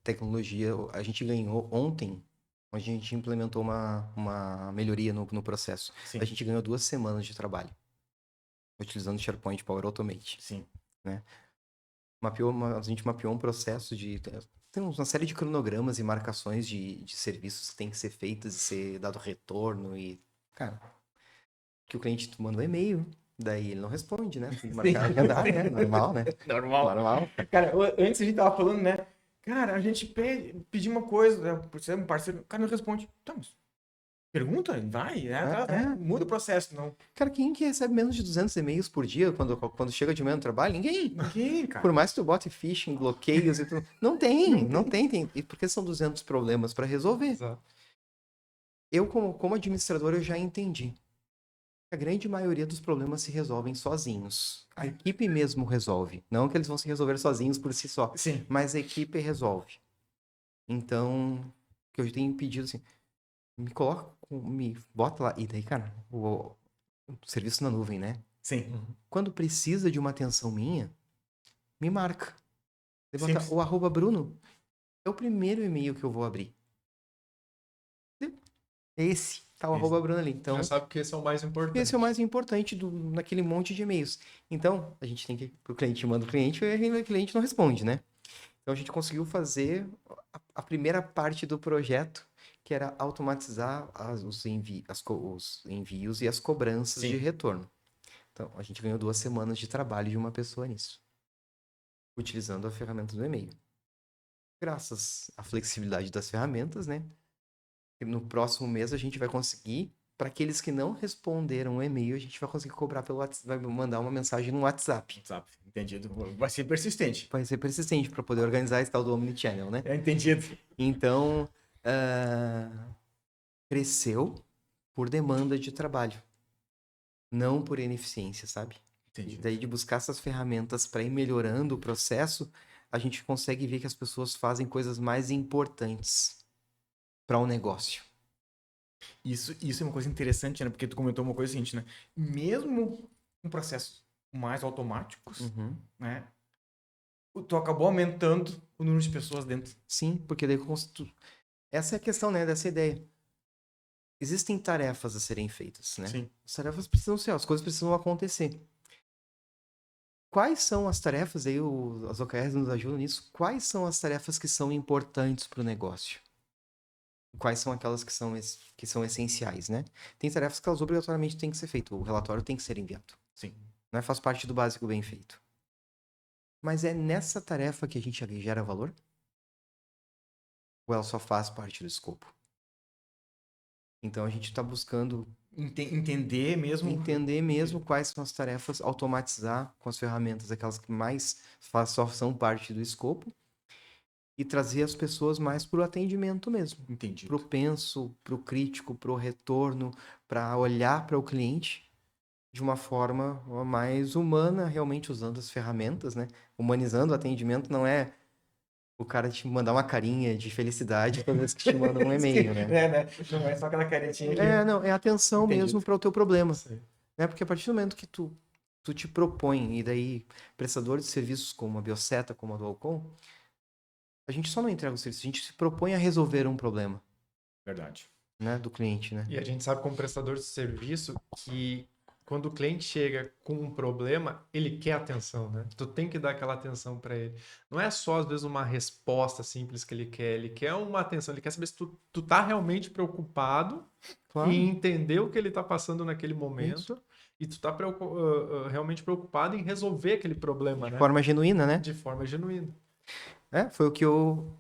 tecnologia, a gente ganhou ontem, onde a gente implementou uma melhoria no processo. Sim, A gente ganhou 2 semanas de trabalho, utilizando o SharePoint Power Automate. sim. A gente mapeou um processo de... Tem uma série de cronogramas e marcações de serviços que tem que ser feitos e ser dado retorno e... Cara, que o cliente manda um e-mail, daí ele não responde, né? Tem que marcar agendar, né? Normal, né? Normal. Normal. Cara, antes a gente tava falando, né? Cara, a gente pediu uma coisa, né, por ser um parceiro, o cara não responde. Tá, mas pergunta, vai, né? Muda o processo, não. Cara, quem que recebe menos de 200 e-mails por dia quando chega de manhã no trabalho? Ninguém. Ninguém, cara. Por mais que tu bote phishing, bloqueios e tudo. Não tem. E porque são 200 problemas para resolver. Exato. Eu, como administrador, eu já entendi. A grande maioria dos problemas se resolvem sozinhos. A equipe mesmo resolve. Não que eles vão se resolver sozinhos por si só. Sim. Mas a equipe resolve. Então, o que eu tenho pedido assim, me bota lá. E daí, cara, o serviço na nuvem, né? Sim. Quando precisa de uma atenção minha, me marca. Simples. O @Bruno é o primeiro e-mail que eu vou abrir. Esse, tá o Esse. @Bruno ali. Então, Já sabe que esse é o mais importante. esse é o mais importante naquele monte de e-mails. Então, a gente tem que... O cliente manda o cliente e o cliente não responde, né? Então, a gente conseguiu fazer a primeira parte do projeto, que era automatizar os envios e as cobranças Sim. de retorno. Então, a gente ganhou 2 semanas de trabalho de uma pessoa nisso, utilizando a ferramenta do e-mail. Graças à flexibilidade das ferramentas, né? No próximo mês a gente vai conseguir, para aqueles que não responderam o e-mail, a gente vai conseguir cobrar pelo WhatsApp, vai mandar uma mensagem no WhatsApp. WhatsApp, entendido. Vai ser persistente. Vai ser persistente para poder organizar esse tal do Omnichannel, né? É entendido. Então, cresceu por demanda de trabalho, não por ineficiência, sabe? E Entendido. daí de buscar essas ferramentas para ir melhorando o processo, a gente consegue ver que as pessoas fazem coisas mais importantes para o negócio. Isso é uma coisa interessante, né? Porque tu comentou uma coisa seguinte, né? Mesmo com processos mais automáticos, Uhum. né? Tu acabou aumentando o número de pessoas dentro. Sim, porque daí essa é a questão, né, dessa ideia. Existem tarefas a serem feitas, né? Sim. As tarefas precisam ser, as coisas precisam acontecer. Quais são as tarefas, aí as OKRs nos ajudam nisso, quais são as tarefas que são importantes para o negócio? Quais são aquelas que são essenciais, né? Tem tarefas que elas obrigatoriamente têm que ser feitas, o relatório tem que ser enviado. Sim. Né? Faz parte do básico bem feito. Mas é nessa tarefa que a gente gera valor? Ou ela só faz parte do escopo? Então a gente está buscando Entender mesmo. quais são as tarefas, automatizar com as ferramentas, aquelas que mais só são parte do escopo, e trazer as pessoas mais para o atendimento mesmo. Entendi. Para o penso, para o crítico, para o retorno, para olhar para o cliente de uma forma mais humana, realmente usando as ferramentas, né? Humanizando o atendimento não é o cara te mandar uma carinha de felicidade toda vez que te manda um e-mail, né? Né? Não é só aquela caretinha aqui. Não, é atenção Entendido. mesmo para o teu problema, Sim. né? Porque a partir do momento que tu te propõe, e daí prestadores de serviços como a Bioseta, como a Dualcom, a gente só não entrega o serviço, a gente se propõe a resolver um problema, Verdade. né, do cliente, né? E a gente sabe como prestador de serviço que quando o cliente chega com um problema, ele quer atenção, né? Tu tem que dar aquela atenção para ele. Não é só, às vezes, uma resposta simples que ele quer uma atenção, ele quer saber se tu tá realmente preocupado Claro. em entender o que ele tá passando naquele momento e tu tá realmente preocupado em resolver aquele problema, De né? forma genuína, né? De forma genuína. Foi o que eu...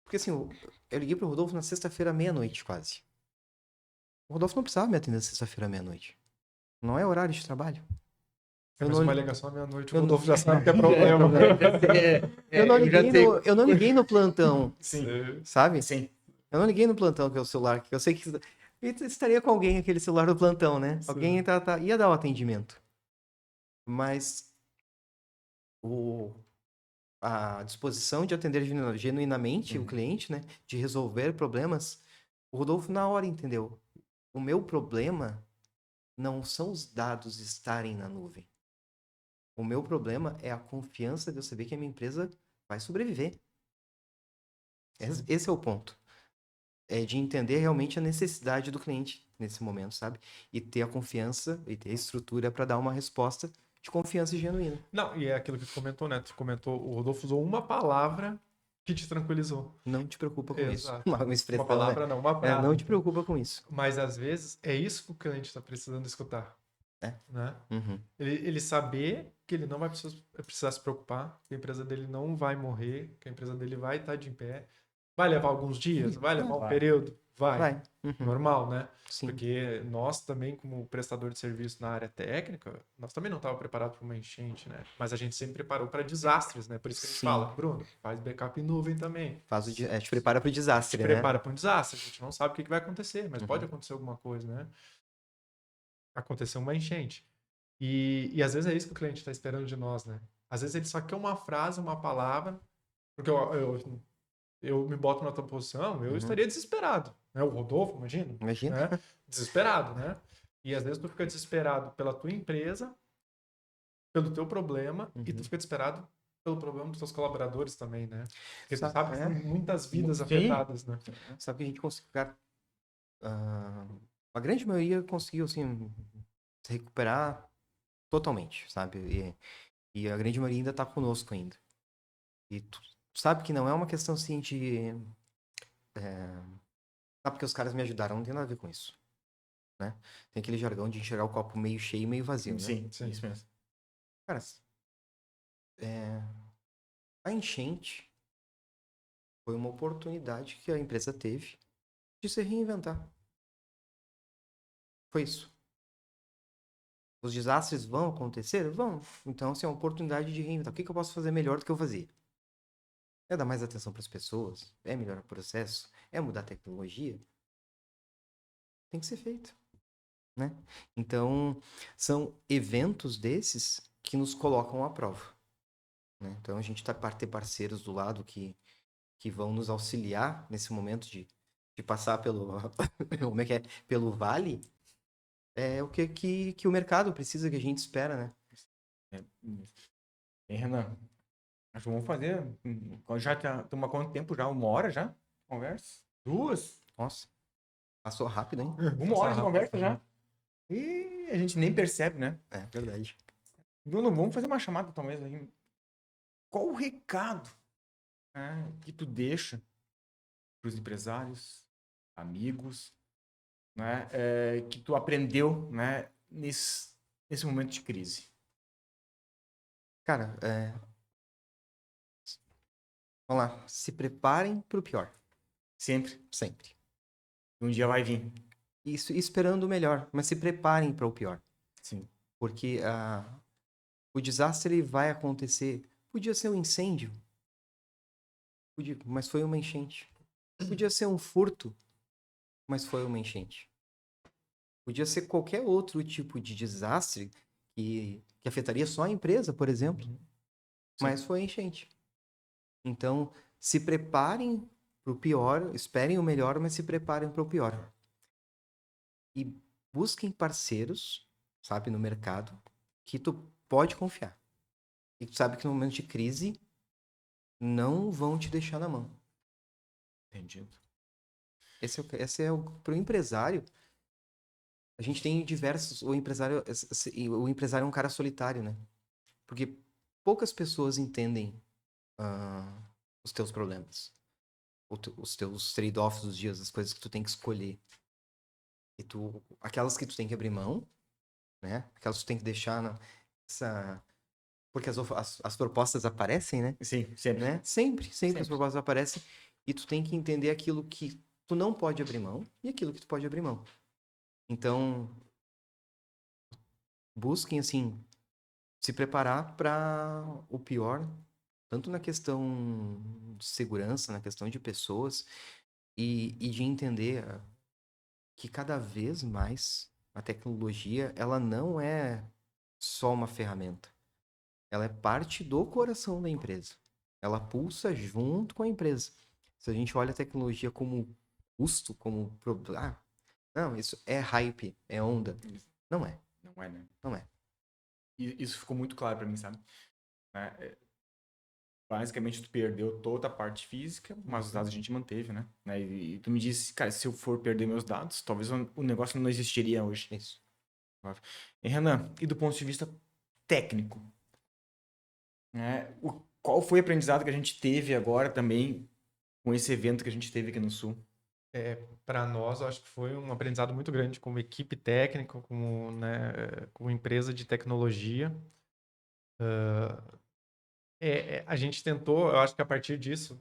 Porque assim, eu liguei pro Rodolfo na sexta-feira, meia-noite, quase. O Rodolfo não precisava me atender na sexta-feira, meia-noite. Não é horário de trabalho. Eu Mas não- uma ligação à meia-noite, o eu não- Rodolfo já sabe que é problema. Eu não liguei no plantão, Sim. sabe? Sim. Eu não liguei no plantão, que é o celular, que eu sei que estaria com alguém aquele celular do plantão, né? Sim. Alguém ia dar o atendimento. Mas a disposição de atender genuinamente o cliente, né? De resolver problemas, o Rodolfo na hora entendeu. O meu problema não são os dados estarem na nuvem. O meu problema é a confiança de eu saber que a minha empresa vai sobreviver. Esse é o ponto. É de entender realmente a necessidade do cliente nesse momento, sabe? E ter a confiança e ter a estrutura para dar uma resposta de confiança genuína. Não, e é aquilo que tu comentou, né? Tu comentou, o Rodolfo usou uma palavra que te tranquilizou. Não te preocupa com isso. Exato. Uma expressão, Uma palavra né? não, uma frase. Não te preocupa com isso. Mas às vezes é isso que o cliente está precisando escutar. Né? Uhum. Ele saber que ele não vai precisar se preocupar, que a empresa dele não vai morrer, que a empresa dele vai estar de pé. Vai levar alguns dias? Vai levar um período? Vai. Uhum. Normal, né? Sim. Porque nós também, como prestador de serviço na área técnica, nós também não estávamos preparados para uma enchente, né? Mas a gente sempre preparou para desastres, né? Por isso que a gente Sim. fala, Bruno, faz backup em nuvem também. Te prepara para o desastre, né? Prepara para um desastre. A gente não sabe o que vai acontecer, mas pode acontecer alguma coisa, né? Aconteceu uma enchente. E às vezes é isso que o cliente está esperando de nós, né? Às vezes ele só quer uma frase, uma palavra, porque eu me boto na tua posição, eu estaria desesperado. Né? O Rodolfo, imagina. Imagina. Né? Desesperado, né? E às vezes tu fica desesperado pela tua empresa, pelo teu problema, e tu fica desesperado pelo problema dos teus colaboradores também, né? Porque tu sabe que são muitas vidas afetadas, né? Sabe que a gente conseguiu... a grande maioria conseguiu, assim, se recuperar totalmente, sabe? E a grande maioria ainda tá conosco ainda. E tu sabe que não é uma questão, assim, de... porque os caras me ajudaram, não tem nada a ver com isso. Né? Tem aquele jargão de enxergar o copo meio cheio e meio vazio, né? Sim, isso mesmo. Cara, a enchente foi uma oportunidade que a empresa teve de se reinventar. Foi isso. Os desastres vão acontecer? Vão. Então, assim, é uma oportunidade de reinventar. O que eu posso fazer melhor do que eu fazia? É dar mais atenção para as pessoas? É melhorar o processo? É mudar a tecnologia? Tem que ser feito. Né? Então, são eventos desses que nos colocam à prova. Né? Então, a gente ter parceiros do lado que vão nos auxiliar nesse momento de passar pelo como é que é? Pelo vale, é o que o mercado precisa, que a gente espera, né? Renan, acho que vamos fazer. Já estamos há quanto tempo já? 1 hora já? Conversa? 2? Nossa, passou rápido, hein? 1 hora de conversa já. E a gente nem percebe, né? É verdade. Bruno, vamos fazer uma chamada talvez aí. Qual o recado, né, que tu deixa para os empresários, amigos, né, que tu aprendeu, né, nesse momento de crise? Cara, vamos lá. Se preparem para o pior. Sempre. Sempre. Um dia vai vir. Isso, esperando o melhor, mas se preparem para o pior. Sim. Porque o desastre vai acontecer. Podia ser um incêndio. Mas foi uma enchente. Podia ser um furto, mas foi uma enchente. Podia ser qualquer outro tipo de desastre que afetaria só a empresa, por exemplo, mas foi enchente. Então, se preparem para o pior, esperem o melhor, mas se preparem para o pior. E busquem parceiros, sabe, no mercado, que tu pode confiar. E tu sabe que no momento de crise, não vão te deixar na mão. Entendido. Esse é o pro empresário. A gente tem diversos. O empresário é um cara solitário, né? Porque poucas pessoas entendem os teus problemas. Os teus trade-offs dos dias, as coisas que tu tem que escolher. Aquelas que tu tem que abrir mão, né? Aquelas que tu tem que deixar porque as propostas aparecem, né? Sim, sempre. Né? Sempre as propostas aparecem. E tu tem que entender aquilo que tu não pode abrir mão e aquilo que tu pode abrir mão. Então, busquem, assim, se preparar para o pior, tanto na questão de segurança, na questão de pessoas, e de entender que cada vez mais a tecnologia, ela não é só uma ferramenta. Ela é parte do coração da empresa. Ela pulsa junto com a empresa. Se a gente olha a tecnologia como custo, como problema, não, isso é hype, é onda. Não é. Não é, né? Não é. E isso ficou muito claro pra mim, sabe? Basicamente, tu perdeu toda a parte física, mas os dados a gente manteve, né? E tu me disse, cara, se eu for perder meus dados, talvez o negócio não existiria hoje. Isso. E Renan, e do ponto de vista técnico, né? Qual foi o aprendizado que a gente teve agora também com esse evento que a gente teve aqui no Sul? Para nós, eu acho que foi um aprendizado muito grande como equipe técnica, como, né, como empresa de tecnologia. A gente tentou, eu acho que a partir disso,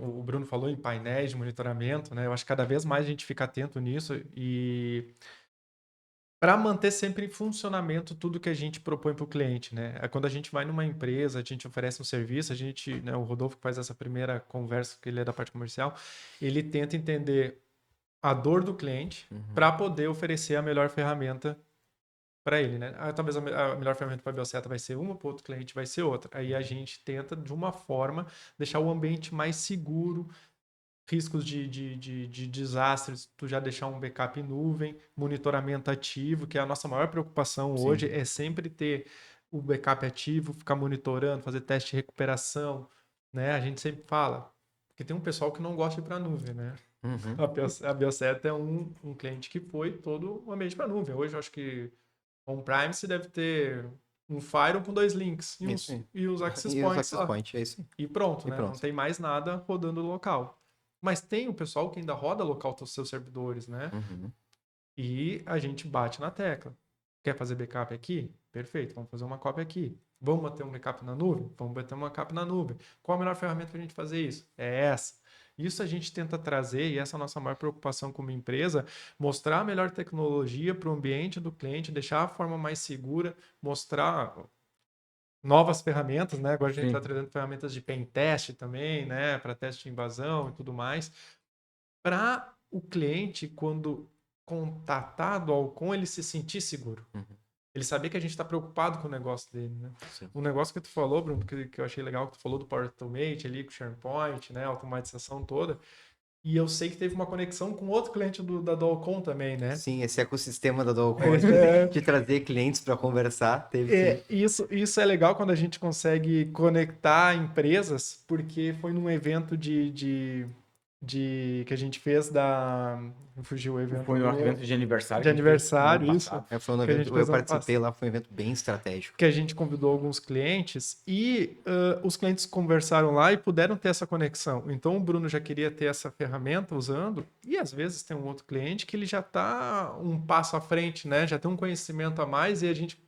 o Bruno falou em painéis de monitoramento, né? Eu acho que cada vez mais a gente fica atento nisso e para manter sempre em funcionamento tudo que a gente propõe para o cliente, né? Quando a gente vai numa empresa, a gente oferece um serviço, a gente, né, o Rodolfo que faz essa primeira conversa, que ele é da parte comercial, ele tenta entender a dor do cliente para poder oferecer a melhor ferramenta para ele, né? Talvez a melhor ferramenta para a Bioseta vai ser uma, para outro cliente vai ser outra. Aí a gente tenta, de uma forma, deixar o ambiente mais seguro, riscos de desastres, tu já deixar um backup em nuvem, monitoramento ativo, que é a nossa maior preocupação hoje, é sempre ter o backup ativo, ficar monitorando, fazer teste de recuperação, né? A gente sempre fala, porque tem um pessoal que não gosta de ir para a nuvem, né? A Bioseta é um cliente que foi todo o ambiente para a nuvem. Hoje eu acho que on-prime você deve ter um Firewall com 2 links e os access points lá. É isso aí. E pronto, né? Não tem mais nada rodando local. Mas tem o pessoal que ainda roda local dos seus servidores, né? E a gente bate na tecla. Quer fazer backup aqui? Perfeito, vamos fazer uma cópia aqui. Vamos bater um backup na nuvem? Vamos bater uma backup na nuvem. Qual a melhor ferramenta para a gente fazer isso? É essa. Isso a gente tenta trazer, e essa é a nossa maior preocupação como empresa, mostrar a melhor tecnologia para o ambiente do cliente, deixar a forma mais segura, mostrar novas ferramentas, né? Agora a gente está trazendo ferramentas de pen test também, né? Para teste de invasão e tudo mais. Para o cliente, quando contatado ao Alcon, ele se sentir seguro. Ele saber que a gente está preocupado com o negócio dele, né? O negócio que tu falou, Bruno, que eu achei legal, que tu falou do Power Automate ali, com o SharePoint, né? A automatização toda. E eu sei que teve uma conexão com outro cliente da Dolcom também, né? Sim, esse ecossistema da Dolcom de trazer clientes para conversar, teve isso é legal quando a gente consegue conectar empresas, porque foi num evento que a gente fez fugiu o evento. Foi um evento de aniversário. De aniversário, isso. Foi um evento, eu participei lá, foi um evento bem estratégico. Que a gente convidou alguns clientes e os clientes conversaram lá e puderam ter essa conexão. Então o Bruno já queria ter essa ferramenta usando e às vezes tem um outro cliente que ele já está um passo à frente, né? Já tem um conhecimento a mais e a gente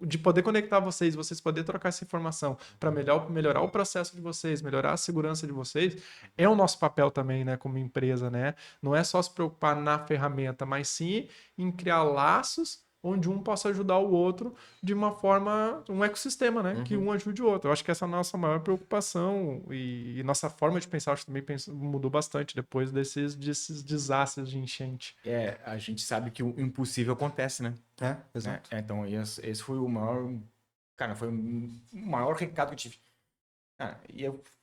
de poder conectar vocês poder trocar essa informação para melhorar o processo de vocês, melhorar a segurança de vocês, é o nosso papel também, né, como empresa, né? Não é só se preocupar na ferramenta, mas sim em criar laços onde um possa ajudar o outro de uma forma, um ecossistema, né? Que um ajude o outro. Eu acho que essa é a nossa maior preocupação e nossa forma de pensar, acho que também mudou bastante depois desses desastres de enchente. A gente sabe que o impossível acontece, né? Exato. Então, esse foi o maior. Cara, foi o maior recado que eu tive. Cara,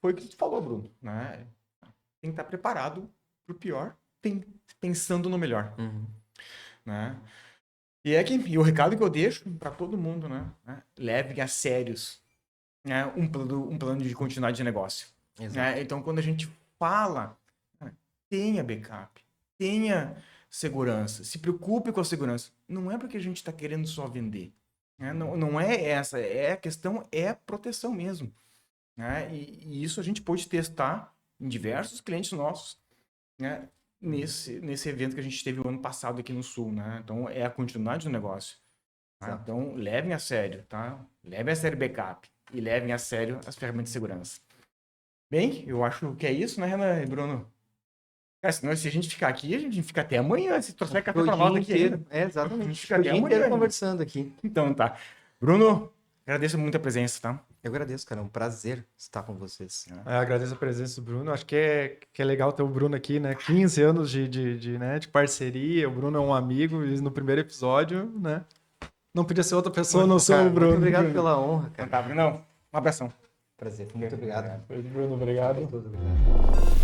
foi o que tu falou, Bruno, né? Tem que estar preparado pro pior, pensando no melhor, né? E o recado que eu deixo para todo mundo, né? Levem a sérios, né? Um plano de continuidade de negócio. Né? Então, quando a gente fala, tenha backup, tenha segurança, se preocupe com a segurança. Não é porque a gente está querendo só vender. Né? Não é essa. A questão é proteção mesmo. Né? E isso a gente pôde testar em diversos clientes nossos, né? Nesse evento que a gente teve o ano passado aqui no Sul, né? Então, é a continuidade do negócio. Tá? Então, levem a sério, tá? Levem a sério backup e levem a sério as ferramentas de segurança. Bem, eu acho que é isso, né, Renan e Bruno? Cara, senão, se a gente ficar aqui, a gente fica até amanhã. Se trouxer café pra nós aqui ainda. Exatamente. A gente fica até o dia inteiro amanhã. conversando aqui. Então, tá. Bruno, agradeço muito a presença, tá? Eu agradeço, cara. É um prazer estar com vocês. Eu agradeço a presença do Bruno. Acho que é legal ter o Bruno aqui, né? 15 anos de parceria. O Bruno é um amigo. E no primeiro episódio, né? Não podia ser outra pessoa, não sou o Bruno. Muito obrigado pela honra, cara. Tá, Bruno. Um abração. Prazer. Muito obrigado. Bruno, obrigado. Muito obrigado.